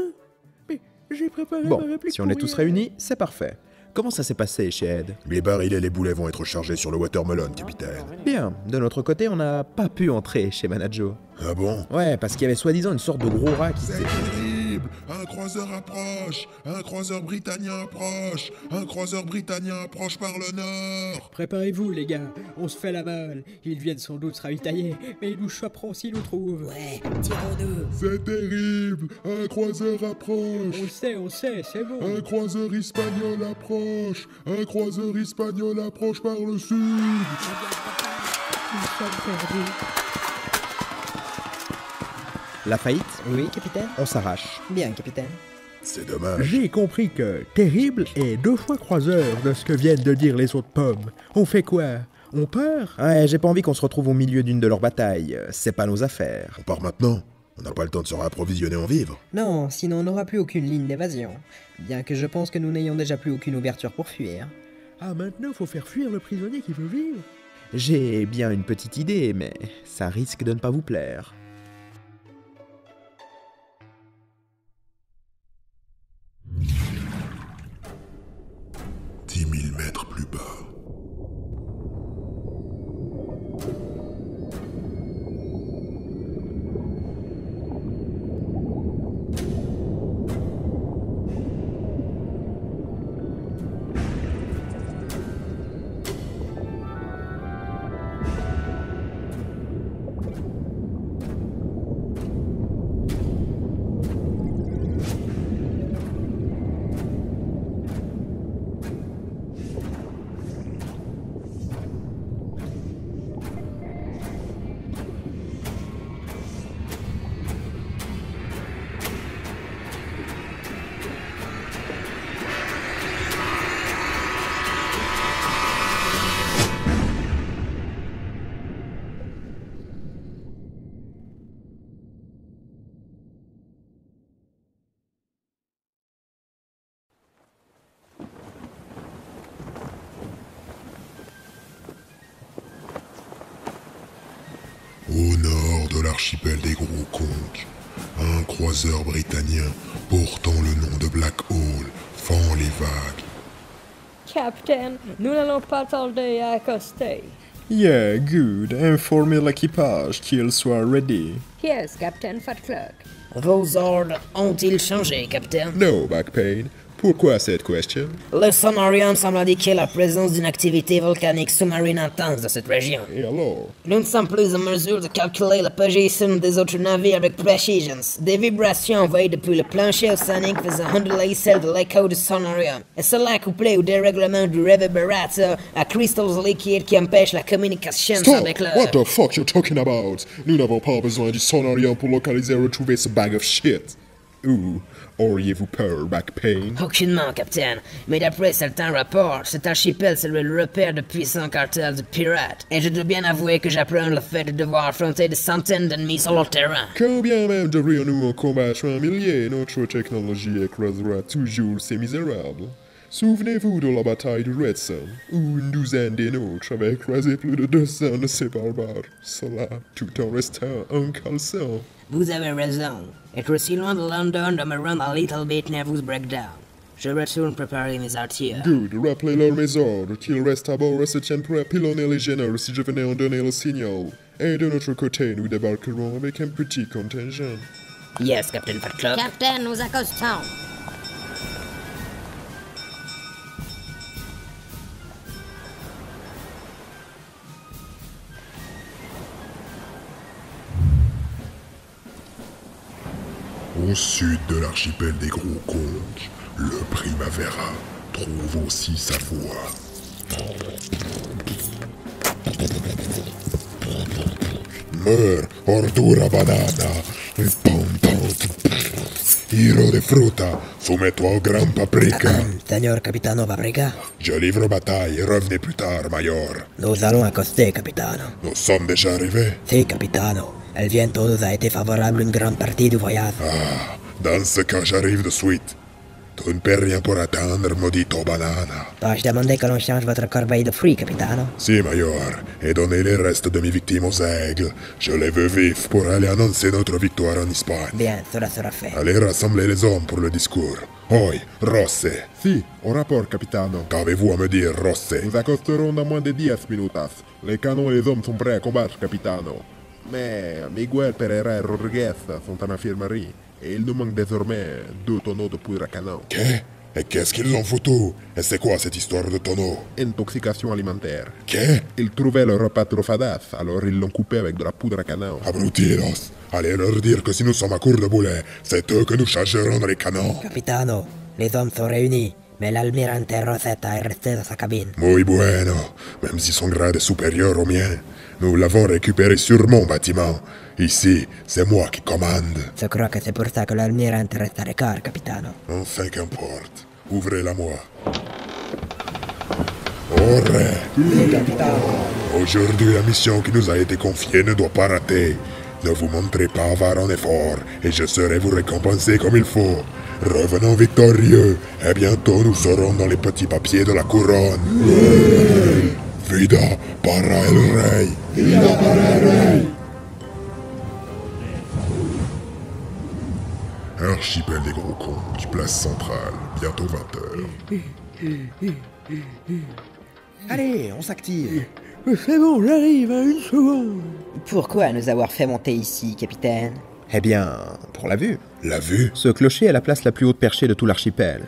Mais j'ai préparé Bon, ma réplique si on est pour tous hier. réunis, c'est parfait. Comment ça s'est passé chez Ed? Les barils et les boulets vont être chargés sur le Watermelon, capitaine. Bien, de notre côté, on n'a pas pu entrer chez Manajo. Ah bon? Ouais, parce qu'il y avait soi-disant une sorte de gros rat qui C'est s'était... terrible! Un croiseur approche! Un croiseur britannian approche! Un croiseur britannian approche par le nord! Préparez-vous, les gars. On se fait la balle. Ils viennent sans doute se ravitailler, mais ils nous choperont s'ils nous trouvent. Ouais, tirons-nous. C'est terrible! Un croiseur approche! On sait, c'est bon. Un croiseur espagnol approche! Un croiseur espagnol approche par le sud! Nous sommes perdus. La faillite? Oui, capitaine? On s'arrache. Bien, capitaine. C'est dommage. J'ai compris que terrible est 2 fois croiseur de ce que viennent de dire les autres pommes. On fait quoi? On part? Ouais, j'ai pas envie qu'on se retrouve au milieu d'une de leurs batailles. C'est pas nos affaires. On part maintenant. On n'a pas le temps de se réapprovisionner en vivres. Non, sinon on n'aura plus aucune ligne d'évasion. Bien que je pense que nous n'ayons déjà plus aucune ouverture pour fuir. Ah, maintenant, faut faire fuir le prisonnier qui veut vivre? J'ai bien une petite idée, mais ça risque de ne pas vous plaire. 10 000 mètres plus bas. Au nord de l'archipel des Gros Conques, un croiseur britannian portant le nom de Black Hole fend les vagues. Capitaine, nous n'allons pas tarder à accoster. Yeah, good. Informez l'équipage qu'il soit ready. Yes, Captain Fat Clock. Vos ordres ont-ils changé, capitaine? No, Backpain. Pourquoi cette question? Le sonarium semble indiquer la présence d'une activité volcanique sous-marine intense dans cette région. Et alors? Nous ne sommes plus en mesure de calculer la position des autres navires avec précision. Des vibrations envoyées depuis le plancher océanique faisant onduler celles de l'écho du sonarium. Et cela couplé au dérèglement du réverbérateur à cristaux liquides qui empêchent la communication Stop! avec le... What the fuck you talking about? Nous n'avons pas besoin du sonarium pour localiser et retrouver ce bag of shit. Ou auriez-vous peur, Backpain? Aucunement, capitaine. Mais d'après certains rapports, cet archipel serait le repère de puissants cartels de pirates. Et je dois bien avouer que j'apprends le fait de devoir affronter des centaines d'ennemis sur le terrain. Quand bien même devrions-nous en combattre un millier, notre technologie écrasera toujours ces misérables. Souvenez-vous de la bataille de Red Sun, où une douzaine des nôtres avaient écrasé plus de 200 de ces barbares. Cela tout en restant incalçant. Vous avez raison. Être si loin de London doit me rendre un little bit nervous breakdown. Je retourne préparer mes artilleurs. Good, rappelez-leur mes ordres, qu'ils restent à bord et se tiennent prêts à pilonner les généraux si je venais en donner le signal. Et de notre côté, nous débarquerons avec un petit contingent. Yes, Captain Fat Clock. Capitaine, nous accostons. Au sud de l'archipel des Gros Conques, le Primavera trouve aussi sa voie. Meur, ordura banana, hiro de fruta, soumets-toi au grand paprika. Seigneur Capitano Paprika, Je livre bataille, revenez plus tard, Mayor. nous allons accoster, Capitano. Nous sommes déjà arrivés. Si, Capitano. El viento nous a été favorable une grande partie du voyage. Ah, dans ce cas, j'arrive de suite. Tu ne paies rien pour attendre, maudito banana. Dois-je demander que l'on change votre corbeille de fruits, capitano? Si, Mayor, et donner les restes de mes victimes aux aigles. Je les veux vifs pour aller annoncer notre victoire en Espagne. Bien, cela sera fait. Allez rassembler les hommes pour le discours. Oi, Rosse. Si, au rapport, capitano. Qu'avez-vous à me dire, Rosse? Nous accosterons dans moins de 10 minutas. Les canons et les hommes sont prêts à combattre, capitano. Mais Miguel Pereira et Rodriguez sont en infirmerie. Et il nous manque désormais 2 tonneaux de poudre à canon. Et qu'est-ce qu'ils ont foutu? Et c'est quoi cette histoire de tonneau? Intoxication alimentaire. Qu'est? Ils trouvaient le repas trop fadasse, alors ils l'ont coupé avec de la poudre à canon. Abrutidos. Allez leur dire que si nous sommes à court de boulets, c'est eux que nous chargerons dans les canons. Capitano, les hommes sont réunis, mais l'almirante Rosetta est resté dans sa cabine. Muy bueno. Même si son grade est supérieur au mien, nous l'avons récupéré sur mon bâtiment. Ici, c'est moi qui commande. Je crois que c'est pour ça que l'almirante reste à l'écart, capitano. Enfin qu'importe. Ouvrez-la-moi. Oré. Oui, capitano. Aujourd'hui, la mission qui nous a été confiée ne doit pas rater. Ne vous montrez pas avoir un effort, et je saurai vous récompenser comme il faut. Revenons victorieux, et bientôt nous serons dans les petits papiers de la couronne. Vida para el rey. Vida para el rey. Archipel des gros cons, place centrale, bientôt 20h. Allez, on s'active. C'est bon, j'arrive à 1 seconde. Pourquoi nous avoir fait monter ici, capitaine? Eh bien, pour la vue. La vue? Ce clocher est la place la plus haute perchée de tout l'archipel.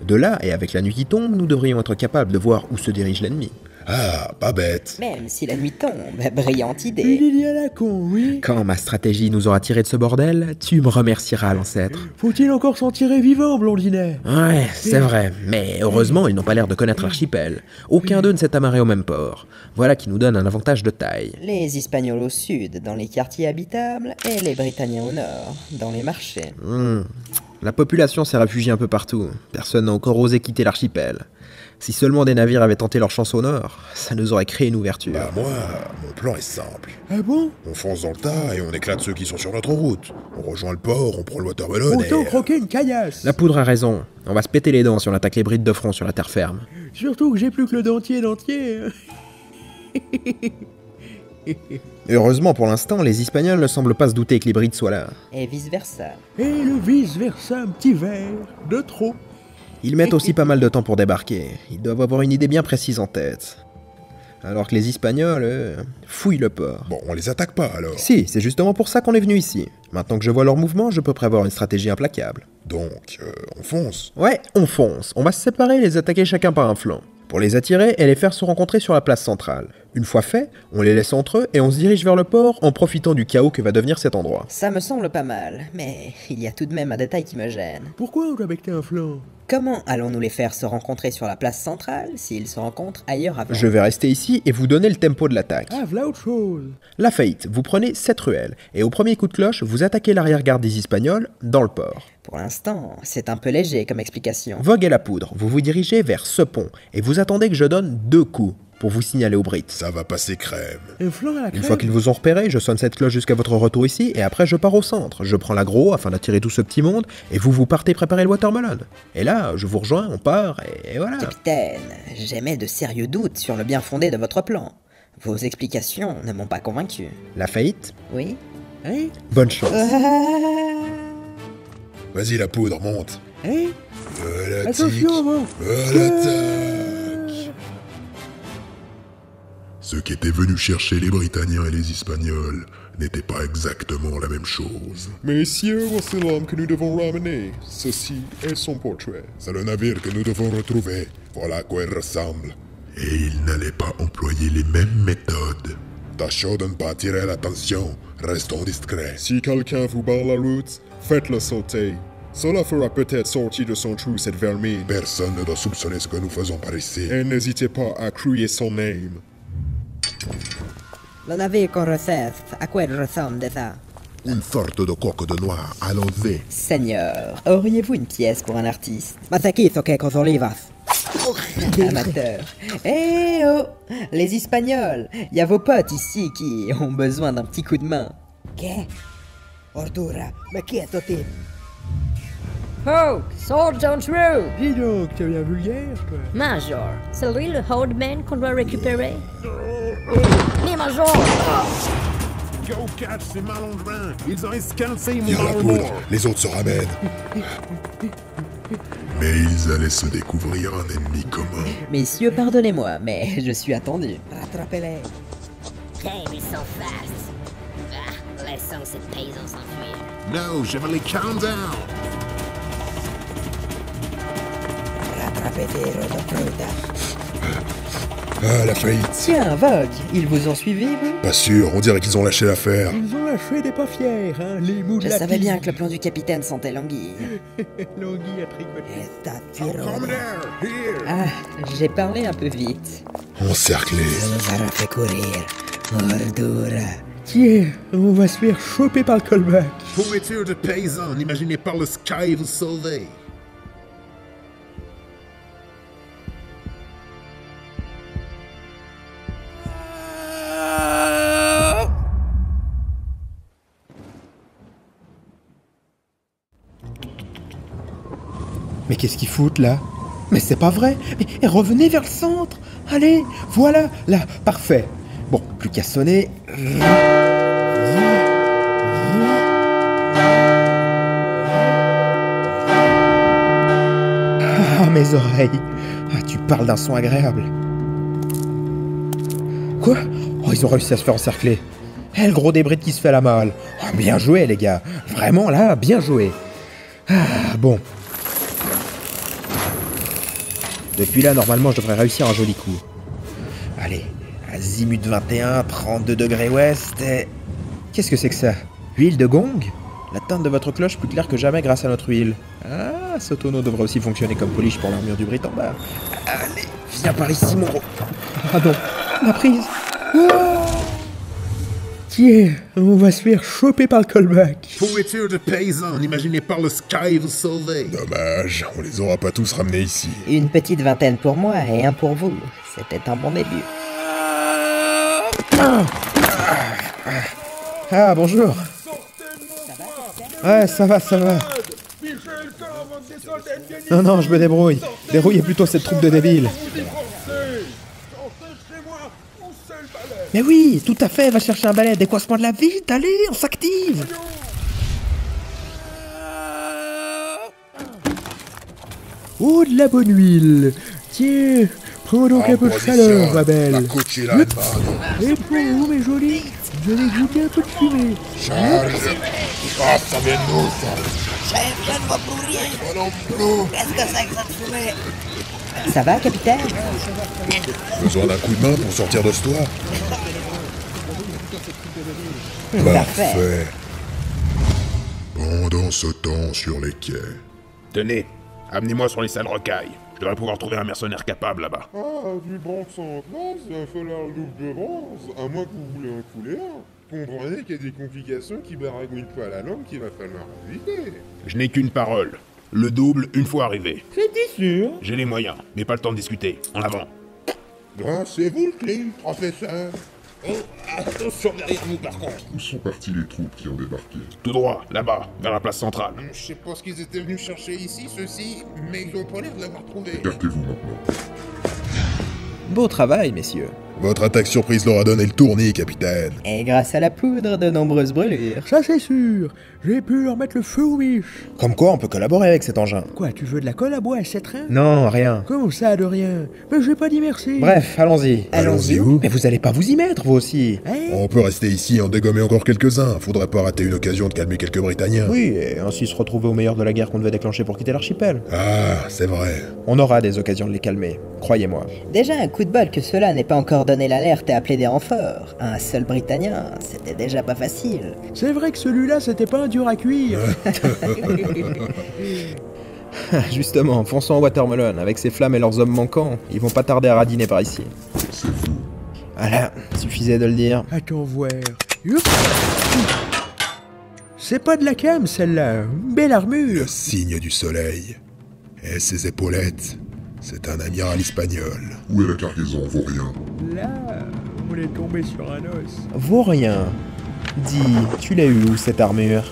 De là, et avec la nuit qui tombe, nous devrions être capables de voir où se dirige l'ennemi. Ah, pas bête. Même si la nuit tombe, brillante idée. Une idée à la con, oui. Quand ma stratégie nous aura tiré de ce bordel, tu me remercieras, l'ancêtre. Faut-il encore s'en tirer vivant, blondinaire? Ouais, c'est vrai. Mais heureusement, ils n'ont pas l'air de connaître l'archipel. Aucun d'eux ne s'est amarré au même port. Voilà qui nous donne un avantage de taille. Les Espagnols au sud, dans les quartiers habitables, et les Britanniens au nord, dans les marchés. La population s'est réfugiée un peu partout. Personne n'a encore osé quitter l'archipel. Si seulement des navires avaient tenté leur chance au nord, ça nous aurait créé une ouverture. Bah moi, mon plan est simple. Ah bon? On fonce dans le tas et on éclate ceux qui sont sur notre route. On rejoint le port, on prend le watermelon et... Autant croquer une caillasse. La poudre a raison. On va se péter les dents si on attaque les brides de front sur la terre ferme. Surtout que j'ai plus que le dentier. Heureusement pour l'instant, les Espagnols ne semblent pas se douter que les brides soient là. Et vice-versa. Et le vice-versa, un petit verre de trop. Ils mettent aussi pas mal de temps pour débarquer. Ils doivent avoir une idée bien précise en tête. Alors que les Espagnols, eux, fouillent le port. Bon, on les attaque pas alors. Si, c'est justement pour ça qu'on est venu ici. Maintenant que je vois leurs mouvements, je peux prévoir une stratégie implacable. Donc, on fonce. Ouais, on fonce. On va se séparer et les attaquer chacun par un flanc. Pour les attirer et les faire se rencontrer sur la place centrale. Une fois fait, on les laisse entre eux et on se dirige vers le port en profitant du chaos que va devenir cet endroit. Ça me semble pas mal, mais il y a tout de même un détail qui me gêne. Pourquoi on doit becter un flanc? Comment allons-nous les faire se rencontrer sur la place centrale s'ils se rencontrent ailleurs avant? Je vais rester ici et vous donner le tempo de l'attaque. Ah, voilà autre chose. La faillite, vous prenez 7 ruelles et au premier coup de cloche, vous attaquez l'arrière-garde des Espagnols dans le port. Pour l'instant, c'est un peu léger comme explication. Vogue et la poudre, vous vous dirigez vers ce pont et vous attendez que je donne 2 coups pour vous signaler aux Brits. Ça va passer crème. Un flanc à la crème. Une fois qu'ils vous ont repéré, je sonne cette cloche jusqu'à votre retour ici et après je pars au centre. Je prends l'aggro afin d'attirer tout ce petit monde et vous partez préparer le watermelon. Et là, je vous rejoins, on part et voilà. Capitaine, j'émets de sérieux doutes sur le bien fondé de votre plan. Vos explications ne m'ont pas convaincu. La faillite? Oui. Hein? Bonne chance. Vas-y la poudre, monte. Hein? Voilà, Attention, bon. Voilà, tac. Ceux qui étaient venus chercher les Britanniens et les Espagnols n'étaient pas exactement la même chose. Messieurs, voici l'homme que nous devons ramener. Ceci est son portrait. C'est le navire que nous devons retrouver. Voilà à quoi il ressemble. Et il n'allait pas employer les mêmes méthodes. Tâchons de ne pas attirer l'attention. Restons discrets. Si quelqu'un vous barre la route, faites-le sauter. Cela fera peut-être sortir de son trou cette vermine. Personne ne doit soupçonner ce que nous faisons par ici. Et n'hésitez pas à crier son name. Le navire qu'on recherche, à quoi il ressemble déjà? Une sorte de coque de noix, allons-y. Seigneur, auriez-vous une pièce pour un artiste? Aquí toquecos olivas. Amateur. Eh oh! Les Espagnols! Y a vos potes ici qui ont besoin d'un petit coup de main. ¿Qué? Ordura, me quieto, tío. Oh, swords on through! Dis donc, t'es bien vulgaire, toi. Major, c'est lui le Old Man qu'on doit récupérer? Mais Major! Go catch ces malandrins! Ils ont escalcé mon Viens la armor! poudre, les autres se ramènent. Mais ils allaient se découvrir un ennemi commun. Messieurs, pardonnez-moi, mais je suis attendu. Rattrapez-les. Damn, ils sont fast. Ah, laissons ces paysans s'enfuir. No, Chevalier, calm down! Rattrapez-les, Rodopruda. Ah, la faillite. Tiens, Vogue, ils vous ont suivi, vous? Pas sûr, on dirait qu'ils ont lâché l'affaire. Ils ont lâché des pas fiers, hein, les mous de Je la savais bien pile. que le plan du capitaine sentait l'anguille. L'anguille a tricoté. Come there! Here! Ah, j'ai parlé un peu vite. Encerclés. Ça nous aura fait courir. Ordure. Tiens, on va se faire choper par le callback. Pourriture de paysans, n'imaginez pas le sky vous sauver! Mais qu'est-ce qu'ils foutent là? Mais c'est pas vrai! Mais revenez vers le centre! Allez, voilà, là, parfait! Bon, plus qu'à sonner. Ah, mes oreilles! Ah, tu parles d'un son agréable. Quoi? Oh, ils ont réussi à se faire encercler. Eh, le gros débris qui se fait la malle. Oh, bien joué, les gars. Vraiment, là, bien joué. Ah, bon. Depuis là, normalement, je devrais réussir un joli coup. Allez, azimut 21, 32 degrés ouest et... Qu'est-ce que c'est que ça? Huile de gong? La teinte de votre cloche plus claire que jamais grâce à notre huile. Ah, ce tonneau devrait aussi fonctionner comme polish pour l'armure du Brit-en-Bas. Allez, viens par ici, mon gros. Ah non, ma prise. Ah. Tiens, on va se faire choper par le callback. Pourriture de paysans, n'imaginez pas le sky vous sauver! Dommage, on les aura pas tous ramenés ici. Une petite vingtaine pour moi et un pour vous. C'était un bon début. Ah, bonjour. Ouais, ça va, ça va. Non, non, je me débrouille. Dérouillez plutôt cette troupe de débiles. Mais oui, tout à fait, va chercher un balai, décoincement de la vite, allez, on s'active. Oh, de la bonne huile. Tiens, prends donc un peu de chaleur, ma belle. Et pour vous, mes jolis, vous allez goûter un peu de fumée. Charge. Ah, ça vient de nous, ça. Chef, je ne vois plus rien. Moi non plus. Qu'est-ce que c'est que cette fumée? Ça va, capitaine? Besoin d'un coup de main pour sortir de ce toit. Parfait. Pendant ce temps, sur les quais. Tenez, amenez-moi sur les salles rocailles. Je devrais pouvoir trouver un mercenaire capable là-bas. Ah, du bronze central, ça va falloir le double de bronze, à moins que vous voulez en couler un. Comprenez qu'il y a des complications qui baragouinent pas la langue qu'il va falloir éviter. Je n'ai qu'une parole. Le double une fois arrivé. C'est sûr? J'ai les moyens, mais pas le temps de discuter. En avant. C'est vous le clean, professeur. Oh, attention derrière nous par contre. Où sont partis les troupes qui ont débarqué? Tout droit, là-bas, vers la place centrale. Je sais pas ce qu'ils étaient venus chercher ici, ceux-ci, mais ils ont pas l'air de l'avoir trouvé. Écartez-vous maintenant. Beau travail, messieurs. Votre attaque surprise leur a donné le tournis, capitaine. Et grâce à la poudre, de nombreuses brûlures. Ça, c'est sûr. J'ai pu leur mettre le feu aux biches. Comme quoi, on peut collaborer avec cet engin. Quoi, tu veux de la colle à bois à cette rein? Non, rien. Comment ça, de rien? Mais j'ai pas dit merci. Bref, allons-y. Allons-y où? Mais vous allez pas vous y mettre, vous aussi. On peut rester ici et en dégommer encore quelques-uns. Faudrait pas rater une occasion de calmer quelques Britanniens. Oui, et ainsi se retrouver au meilleur de la guerre qu'on devait déclencher pour quitter l'archipel. Ah, c'est vrai. On aura des occasions de les calmer, croyez-moi. Déjà un coup de bol que cela n'ait pas encore donné l'alerte et appelé des renforts. Un seul Britannia, c'était déjà pas facile. C'est vrai que celui-là, c'était pas un dur à cuire. Justement, fonçons en Watermelon, avec ses flammes et leurs hommes manquants, ils vont pas tarder à radiner par ici. C'est vous. Voilà, suffisait de le dire. Attends voir. Youp. C'est pas de la cam, celle-là. Une belle armure. Le signe du soleil. Et ses épaulettes. C'est un amiral espagnol. Où est la cargaison, vaurien? Là, on est tombé sur un os. Vaut rien. Dis, tu l'as eu où cette armure?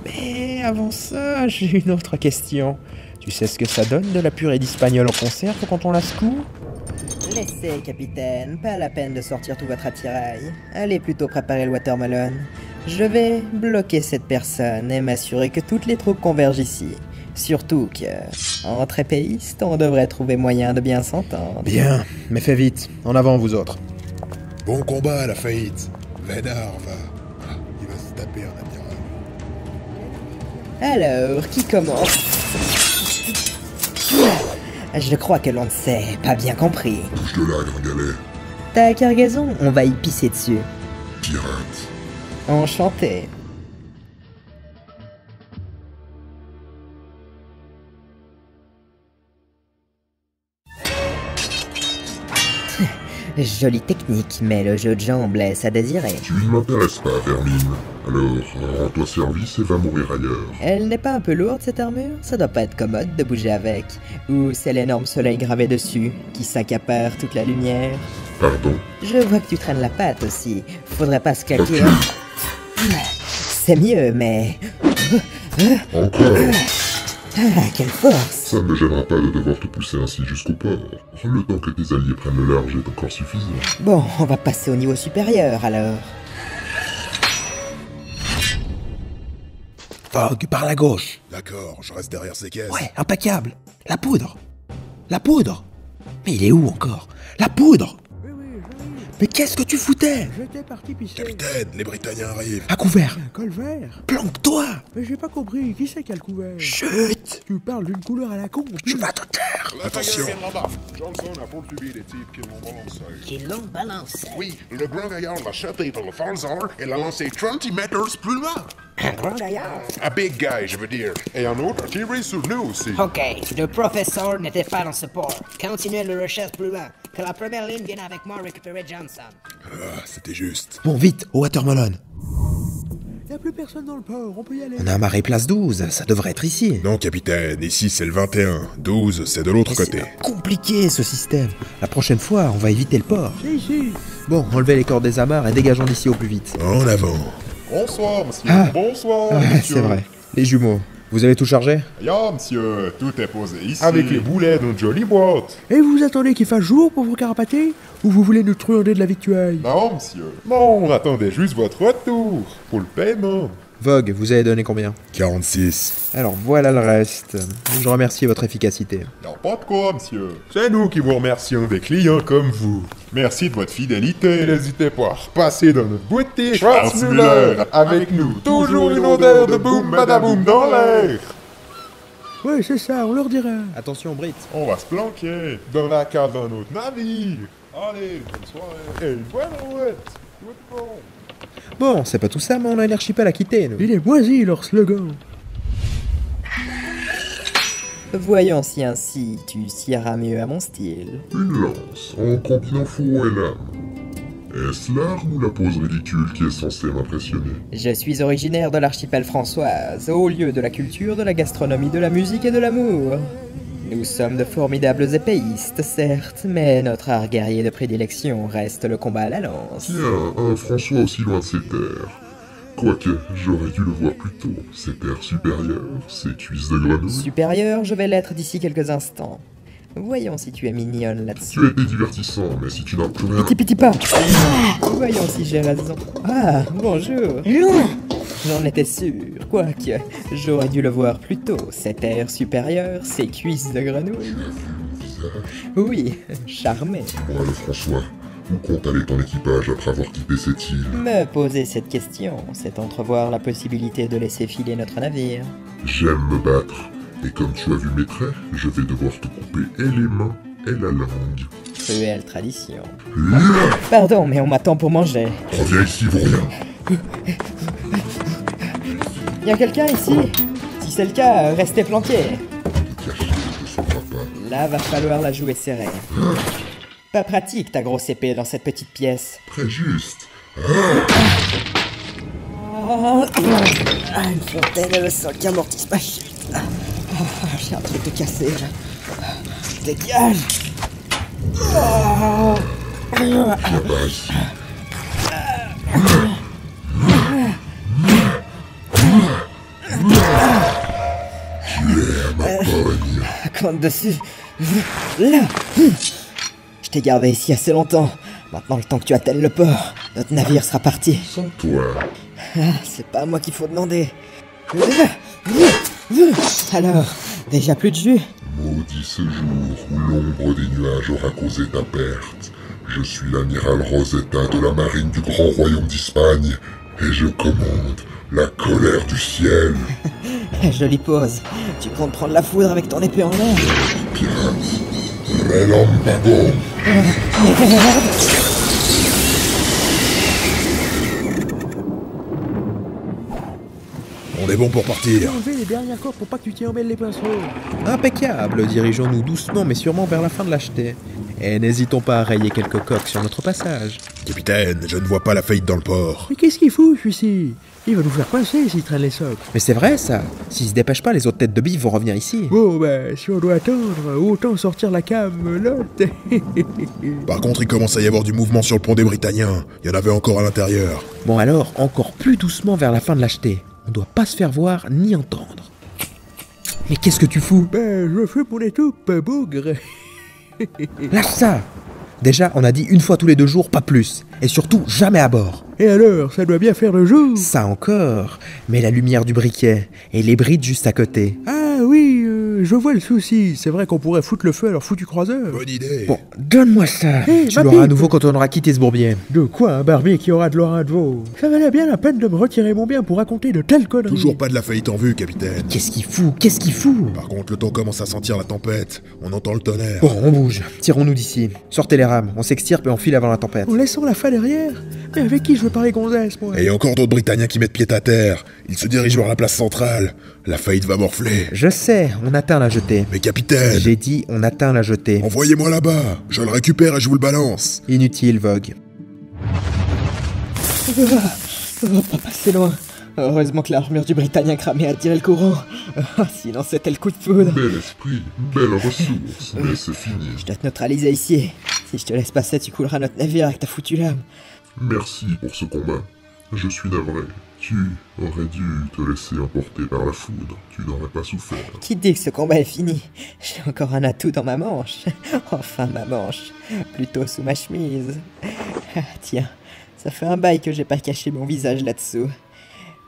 Mais Mais avant ça, j'ai une autre question. Tu sais ce que ça donne de la purée d'espagnol en conserve quand on la secoue? Laissez, capitaine, pas la peine de sortir tout votre attirail. Allez plutôt préparer le watermelon. Je vais bloquer cette personne et m'assurer que toutes les troupes convergent ici. Surtout que, entre épéistes, on devrait trouver moyen de bien s'entendre. Bien, mais fais vite. En avant, vous autres. Bon combat à la faillite. Vénard il va se taper un amiral. Alors, qui commence? Je crois que l'on ne s'est pas bien compris. Touche de là, gringalet. Ta cargaison, on va y pisser dessus. Pirate. Enchanté. Jolie technique, mais le jeu de jambes laisse à désirer. Tu ne m'intéresses pas, Vermine. Alors, rends-toi service et va mourir ailleurs. Elle n'est pas un peu lourde, cette armure? Ça doit pas être commode de bouger avec. Ou c'est l'énorme soleil gravé dessus, qui s'accapare toute la lumière. Pardon? Je vois que tu traînes la patte aussi. Faudrait pas se claquer. C'est mieux, mais... Encore? Ah, quelle force! Ça ne me gênera pas de devoir te pousser ainsi jusqu'au port. Le temps que tes alliés prennent le large est encore suffisant. Bon, on va passer au niveau supérieur, alors. Fogg, par la gauche. D'accord, je reste derrière ces caisses. Ouais, impeccable. La poudre. La poudre. Mais il est où encore? La poudre. Mais qu'est-ce que tu foutais? J'étais parti pisser. Capitaine, les Britanniens arrivent. À couvert. Un col vert. Planque-toi. Mais j'ai pas compris, qui c'est qui a le couvert? Chut. Tu parles d'une couleur à la con. Je vais te taire. Attention. Johnson a poursuivi les types qui l'ont balancé. Qui l'ont balancé. Oui, le grand gaillard l'a chopé par le falzor et l'a lancé 30 mètres plus loin. Un grand gaillard. Un big guy, je veux dire. Et un autre a tiré sur nous aussi. Ok, le professeur n'était pas dans ce port. Continuez la recherche plus loin. Que la première ligne vienne avec moi récupérer Johnson. Ah, c'était juste. Bon, vite, au watermelon. Y'a plus personne dans le port, on peut y aller. On a amarré place 12, ça devrait être ici. Non, capitaine, ici c'est le 21. 12, c'est de l'autre côté. C'est compliqué ce système. La prochaine fois, on va éviter le port. Si. Bon, enlevez les cordes des amarres et dégageons d'ici au plus vite. En avant. Bonsoir, monsieur. Ah. Bonsoir, Ah, monsieur. c'est vrai. Les jumeaux, vous avez tout chargé? Ya, monsieur, tout est posé ici. Avec les boulets d'une jolie boîte. Et vous attendez qu'il fasse jour pour vous carapater? Ou vous voulez nous truander de la victuaille? Non, monsieur. Non, on attendait juste votre retour pour le paiement. Vogue, vous avez donné combien? 46. Alors voilà le reste. Je remercie votre efficacité. Y'a pas de quoi, monsieur. C'est nous qui vous remercions des clients comme vous. Merci de votre fidélité. N'hésitez pas à repasser dans notre boutique Schwarzmüller avec nous. Toujours une odeur de boum badaboum dans l'air. Ouais, c'est ça, on leur dira. Attention, Brit. On va se planquer dans la cave d'un autre navire. Allez, bonne soirée. Et bonne route. Tout bon. Bon, c'est pas tout ça, mais on a l'archipel à quitter, nous. Il est moisi, leur slogan. Voyons si ainsi tu scieras mieux à mon style. Une lance, en combinant fourreau et lame. Est-ce l'arme ou la pose ridicule qui est censée m'impressionner? Je suis originaire de l'archipel Françoise, au lieu de la culture, de la gastronomie, de la musique et de l'amour. Nous sommes de formidables épéistes, certes, mais notre art guerrier de prédilection reste le combat à la lance. Tiens, un François aussi loin de ses terres. Quoique, j'aurais dû le voir plus tôt. Ses terres supérieures, ses cuisses de grenouille. Supérieur, je vais l'être d'ici quelques instants. Voyons si tu es mignonne là-dessus. Tu as été divertissant, mais si tu n'as plus rien... Piti pas. Voyons si j'ai raison. Ah, bonjour. J'en étais sûr, quoique j'aurais dû le voir plus tôt. Ses terres supérieures, ses cuisses de grenouille. Oui, charmé. Bon, allez, François, où compte aller ton équipage après avoir quitté cette île? Me poser cette question, c'est entrevoir la possibilité de laisser filer notre navire. J'aime me battre, et comme tu as vu mes traits, je vais devoir te couper et les mains et la langue. Cruelle tradition. Pardon, mais on m'attend pour manger. Reviens ici, vaurien. Y'a quelqu'un ici? Si c'est le cas, restez planqués. Là, va falloir la jouer serrée. Pas pratique ta grosse épée dans cette petite pièce. Très juste. Une fontaine et le sol qui amortisse ma chute. J'ai un truc de cassé. Dégage. Viens par ici. cointe dessus. Là. Je t'ai gardé ici assez longtemps. Maintenant, le temps que tu atteignes le port, notre navire sera parti. Sans toi. Ah, c'est pas à moi qu'il faut demander. Alors, déjà plus de jus? Maudit ce jour où l'ombre des nuages aura causé ta perte. Je suis l'amiral Rosetta de la marine du grand royaume d'Espagne, et je commande la colère du ciel. Jolie pause. Tu comptes prendre la foudre avec ton épée en l'air? Pirate, relambago. On est bon pour partir. Enlever les dernières cordes pour pas que tu t'y emmêles les pinceaux. Impeccable, dirigeons-nous doucement mais sûrement vers la fin de l'achetée. Et n'hésitons pas à rayer quelques coques sur notre passage. Capitaine, je ne vois pas la faillite dans le port. Mais qu'est-ce qu'il fout, celui-ci? Il va nous faire coincer s'il traîne les socles. Mais c'est vrai ça. S'ils se dépêchent pas, les autres têtes de bif vont revenir ici. Bon, bah, si on doit attendre, autant sortir la camelote. Par contre, il commence à y avoir du mouvement sur le pont des Britanniens. Il y en avait encore à l'intérieur. Bon alors, encore plus doucement vers la fin de l'achetée. On doit pas se faire voir ni entendre. Mais qu'est-ce que tu fous? Ben, je fais mon étoupe, bougre. Lâche ça! Déjà, on a dit une fois tous les 2 jours, pas plus. Et surtout, jamais à bord. Et alors, ça doit bien faire le jour? Ça encore. Mais la lumière du briquet et les brides juste à côté. Ah oui, je vois le souci. C'est vrai qu'on pourrait foutre le feu à leur foutu croiseur. Bonne idée. Bon, donne-moi ça. Hey, tu l'auras à nouveau quand on aura quitté ce bourbier. De quoi un barbier qui aura de l'aura de veau? Ça valait bien la peine de me retirer mon bien pour raconter de telles conneries. Toujours pas de la faillite en vue, capitaine. Qu'est-ce qu'il fout? Qu'est-ce qu'il fout? Par contre, le temps commence à sentir la tempête. On entend le tonnerre. Bon, on bouge. Tirons-nous d'ici. Sortez les rames. On s'extirpe et on file avant la tempête. En laissant la fa derrière? Mais avec qui je veux parler gonzesse, moi? Et encore d'autres Britanniens qui mettent pied à terre. Ils se dirigent vers la place centrale. La faillite va morfler. Je sais, on atteint la jetée. Mais capitaine! J'ai dit on atteint la jetée. Envoyez-moi là-bas. Je le récupère et je vous le balance. Inutile, Vogue. Pas passer loin. Heureusement que l'armure du Britannique cramé a tiré le courant. Sinon c'était le coup de foudre. Bel esprit, belle ressource, mais c'est fini. Je dois te neutraliser ici. Si je te laisse passer, tu couleras notre navire avec ta foutue lame. Merci pour ce combat. Je suis navré. Tu aurais dû te laisser emporter par la foudre. Tu n'aurais pas souffert. Qui dit que ce combat est fini? J'ai encore un atout dans ma manche. Enfin ma manche. Plutôt sous ma chemise. Tiens, ça fait un bail que j'ai pas caché mon visage là-dessous.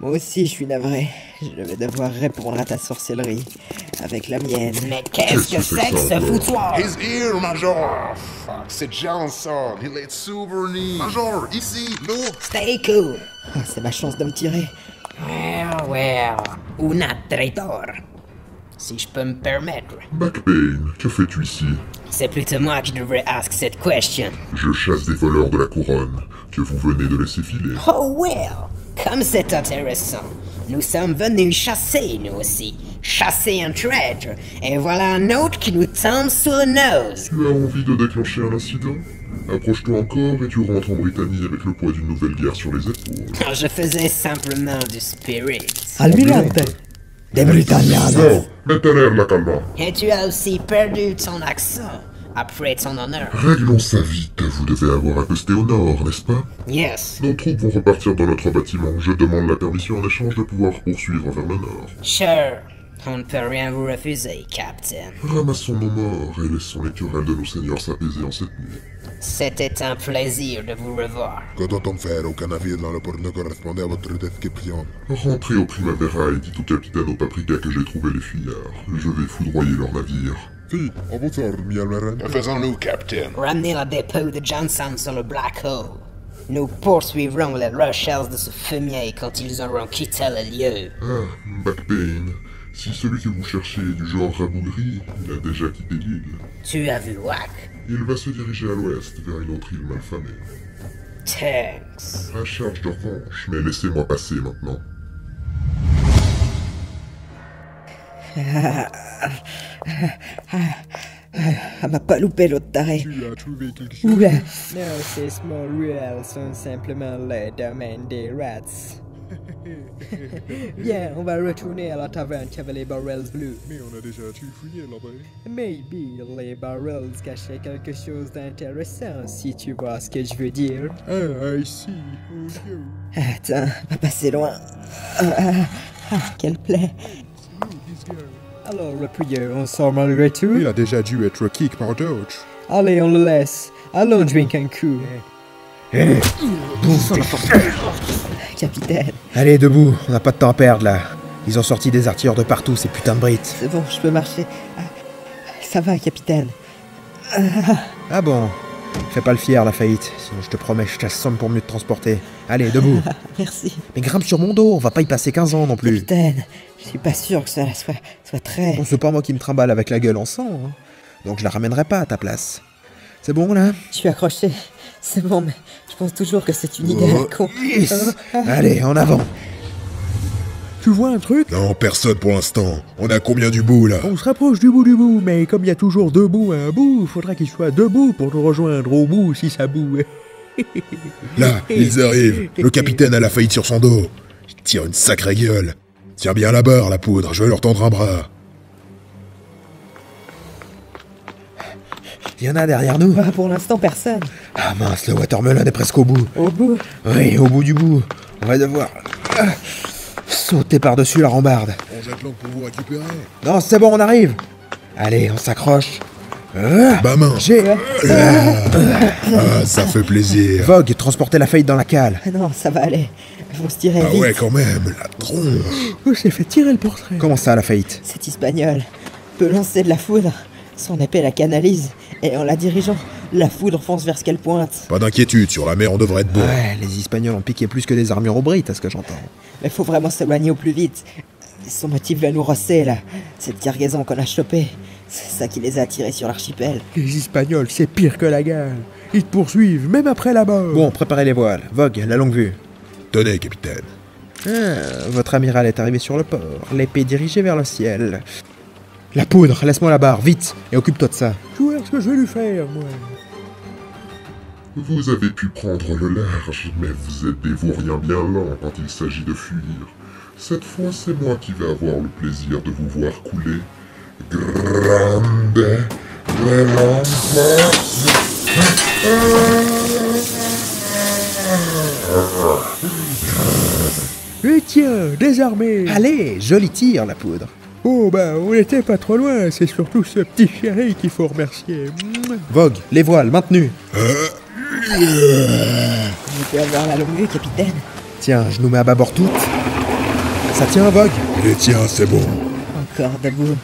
Moi aussi je suis navré. Je vais devoir répondre à ta sorcellerie. Avec la mienne. Mais qu'est-ce que c'est que ce foutoir? He's here, Major! Fuck, c'est Johnson. Il est souverain. Major, ici, look! Stay cool. Ah, c'est ma chance de me tirer. Well, una traitor. Si je peux me permettre. Backbane, que fais-tu ici? C'est plutôt moi qui devrais ask cette question. Je chasse des voleurs de la couronne, que vous venez de laisser filer. Oh well! Comme c'est intéressant. Nous sommes venus chasser, nous aussi. Chasser un traître. Et voilà un autre qui nous tombe sur le nose. Tu as envie de déclencher un incident? Approche-toi encore et tu rentres en Britannie avec le poids d'une nouvelle guerre sur les épaules. Je faisais simplement du spirit. Almirante, des Britanniens. Non, mantener la calma. Et tu as aussi perdu ton accent. Après ton honneur. Réglons ça vite, vous devez avoir accosté au nord, n'est-ce pas? Yes. Nos troupes vont repartir dans notre bâtiment. Je demande la permission en échange de pouvoir poursuivre vers le nord. Sure. On ne peut rien vous refuser, Captain. Ramassons nos morts et laissons les querelles de nos seigneurs s'apaiser en cette nuit. C'était un plaisir de vous revoir. Que doit-on faire? Aucun navire dans le port ne correspondait à votre description. Rentrez au Primavera et dites au capitaine au Paprika que j'ai trouvé les fuyards. Je vais foudroyer leur navire. Fille, en votre ordre, mi almaran. Que faisons-nous, Captain? Ramenez le dépôt de Johnson sur le Black Hole. Nous poursuivrons les recherches de ce fumier quand ils auront quitté le lieu. Ah, Backbane. Si celui que vous cherchez est du genre rabougri, il a déjà quitté l'île. Tu as vu Wack? Il va se diriger à l'ouest, vers une autre île malfamée. Thanks. À charge de revanche, mais laissez-moi passer maintenant. Elle m'a pas loupé l'autre taré. Tu as trouvé quelque chose? Oula. Non, ces small ruelles sont simplement le domaine des rats. Bien, on va retourner à la taverne qui avait les barrels bleus. Mais on a déjà tout fouillé là-bas. Maybe les barrels cachaient quelque chose d'intéressant, si tu vois ce que je veux dire. Ah, I see. Oh Dieu. Attends, pas passer loin. Quelle plaie. This girl. Alors, le prieur, on sort malgré tout? Il a déjà dû être kick par Dodge. Allez, on le laisse. Allons drink un coup. Capitaine. Allez, debout, on n'a pas de temps à perdre là. Ils ont sorti des artilleurs de partout, ces putains de Brits. C'est bon, je peux marcher. Ça va, capitaine. Ah bon? Fais pas le fier, la faillite, sinon je te promets, je t'assomme pour mieux te transporter. Allez, debout. Merci. Mais grimpe sur mon dos, on va pas y passer 15 ans non plus. Capitaine, je suis pas sûr que ça soit très... Bon, c'est pas moi qui me trimballe avec la gueule en sang, hein. Donc je la ramènerai pas à ta place. C'est bon, là? Je suis accroché. C'est bon, mais je pense toujours que c'est une idée à con. Yes. Allez, en avant. Tu vois un truc? Non, personne pour l'instant. On est à combien du bout, là? On se rapproche du bout, mais comme il y a toujours deux bouts à un bout, faudra qu'il soit debout pour nous rejoindre au bout si ça boue. Là, ils arrivent. Le capitaine a la faillite sur son dos. Il tire une sacrée gueule. Tiens bien la barre, la poudre, je vais leur tendre un bras. Il y en a derrière nous. Pour l'instant, personne. Ah mince, le watermelon est presque au bout. Au bout? Oui, au bout du bout. On va devoir sauter par-dessus la rambarde. On jette l'encre pour vous récupérer. Non, c'est bon, on arrive. Allez, on s'accroche. Ma main. Ça fait plaisir. Vogue, transportez la faillite dans la cale. Non, ça va aller. Faut se tirer vite. Ah ouais, quand même, la tronche. On s'est fait tirer le portrait. Comment ça, la faillite? Cet Espagnol peut lancer de la foudre. Son épée la canalise, et en la dirigeant, la foudre fonce vers ce qu'elle pointe. Pas d'inquiétude, sur la mer on devrait être bon. Ouais, les Espagnols ont piqué plus que des armures aux Brites, à ce que j'entends. Mais faut vraiment s'éloigner au plus vite. Son motif va nous rosser, là. Cette cargaison qu'on a chopée, c'est ça qui les a attirés sur l'archipel. Les Espagnols, c'est pire que la gale. Ils te poursuivent, même après la mort. Bon, préparez les voiles. Vogue, la longue vue. Tenez, capitaine. Votre amiral est arrivé sur le port, l'épée dirigée vers le ciel. La poudre, laisse-moi la barre, vite, et occupe-toi de ça. Tu vois ce que je vais lui faire, moi. Vous avez pu prendre le large, mais vous êtes des vauriens bien lents quand il s'agit de fuir. Cette fois, c'est moi qui vais avoir le plaisir de vous voir couler. Grande Et tiens, désarmé. Allez, joli tir, la poudre. Oh bah, on était pas trop loin, c'est surtout ce petit chéri qu'il faut remercier. Vogue, les voiles, maintenues. Vous pouvez avoir la longue vue, capitaine. Tiens, je nous mets à bâbord toutes. Ça tient, Vogue? Les tiens, c'est bon. Encore debout.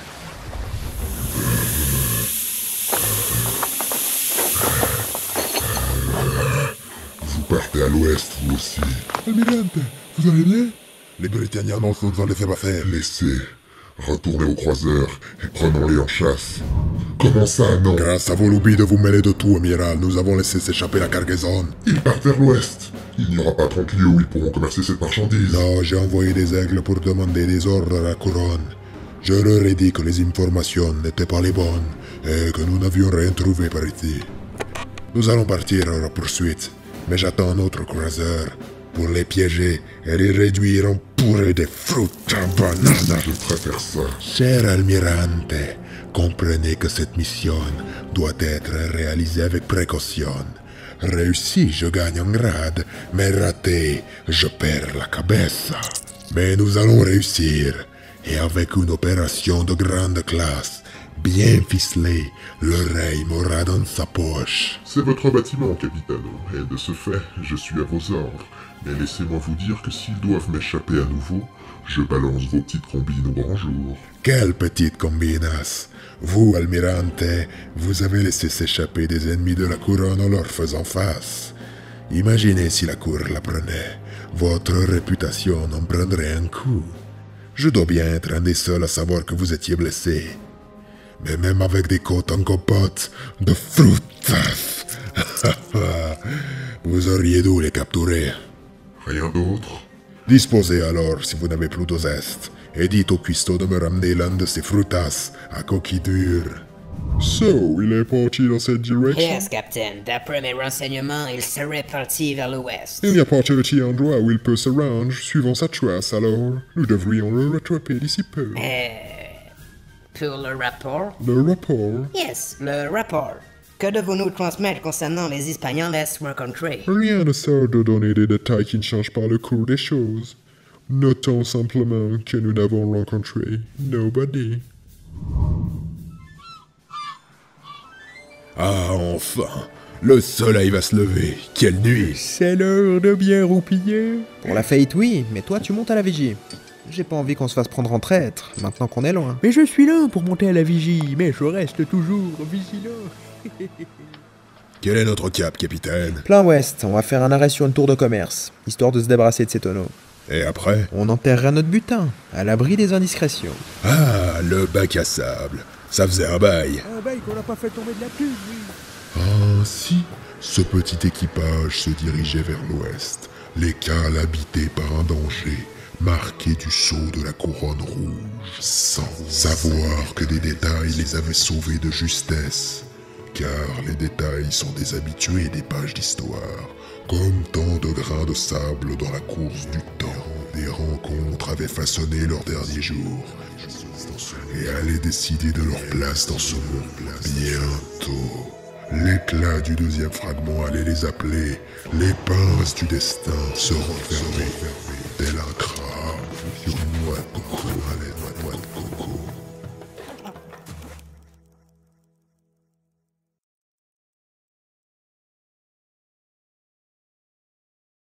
Vous partez à l'ouest, vous aussi. Almirante, vous allez bien? Les Britanniens non nous ont laissé passer. Laissez. Retournez aux croiseurs et prenons-les en chasse. Comment ça, non? Grâce à vos lobbies de vous mêler de tout, amiral, nous avons laissé s'échapper la cargaison. Ils partent vers l'ouest. Il n'y aura pas 30 lieues où ils pourront commercer cette marchandise. Non, j'ai envoyé des aigles pour demander des ordres à la couronne. Je leur ai dit que les informations n'étaient pas les bonnes et que nous n'avions rien trouvé par ici. Nous allons partir à la poursuite, mais j'attends un autre croiseur pour les piéger et les réduire en purée de fruits en banane. Je préfère ça. Cher Almirante, comprenez que cette mission doit être réalisée avec précaution. Réussi, je gagne un grade, mais raté, je perds la cabeza. Mais nous allons réussir, et avec une opération de grande classe, bien ficelée, le rey m'aura dans sa poche. C'est votre bâtiment, capitano, et de ce fait, je suis à vos ordres. Mais laissez-moi vous dire que s'ils doivent m'échapper à nouveau, je balance vos petites combines au grand jour. Quelles petites combinas! Vous, Almirante, vous avez laissé s'échapper des ennemis de la couronne en leur faisant face. Imaginez si la cour l'apprenait. Votre réputation en prendrait un coup. Je dois bien être un des seuls à savoir que vous étiez blessé. Mais même avec des côtes en compote de frutas, vous auriez dû les capturer. Rien d'autre? Disposez alors si vous n'avez plus de zeste, et dites au cuistot de me ramener l'un de ces frutas à coquille dure. So, il est parti dans cette direction? Yes, Captain. D'après mes renseignements, il serait parti vers l'ouest. Il n'y a pas de petit endroit où il peut se rendre suivant sa trace, alors nous devrions le rattraper d'ici peu. Pour le rapport? Le rapport? Yes, le rapport. Que devons-nous transmettre concernant les Espagnols rencontrés? Rien ne sert de donner des détails qui ne changent pas le cours des choses. Notons simplement que nous n'avons rencontré nobody. Ah, enfin! Le soleil va se lever. Quelle nuit! C'est l'heure de bien roupiller. Pour la faillite, oui, mais toi, tu montes à la vigie. J'ai pas envie qu'on se fasse prendre en traître, maintenant qu'on est loin. Mais je suis là pour monter à la vigie, mais je reste toujours vigilant. Quel est notre cap, capitaine? Plein ouest, on va faire un arrêt sur une tour de commerce, histoire de se débarrasser de ces tonneaux. Et après? On enterrera notre butin, à l'abri des indiscrétions. Ah, le bac à sable. Ça faisait un bail. Un bail qu'on n'a pas fait tomber de la thune, oui. Ainsi, ce petit équipage se dirigeait vers l'ouest, les cales habitées par un danger, marqué du sceau de la couronne rouge, sans savoir que des détails les avaient sauvés de justesse. Car les détails sont des habitués des pages d'histoire, comme tant de grains de sable dans la course du temps. Des rencontres avaient façonné leurs derniers jours, et allaient décider de leur place dans ce monde. Bientôt, l'éclat du deuxième fragment allait les appeler. Les pinces du destin se refermaient tel un crâne.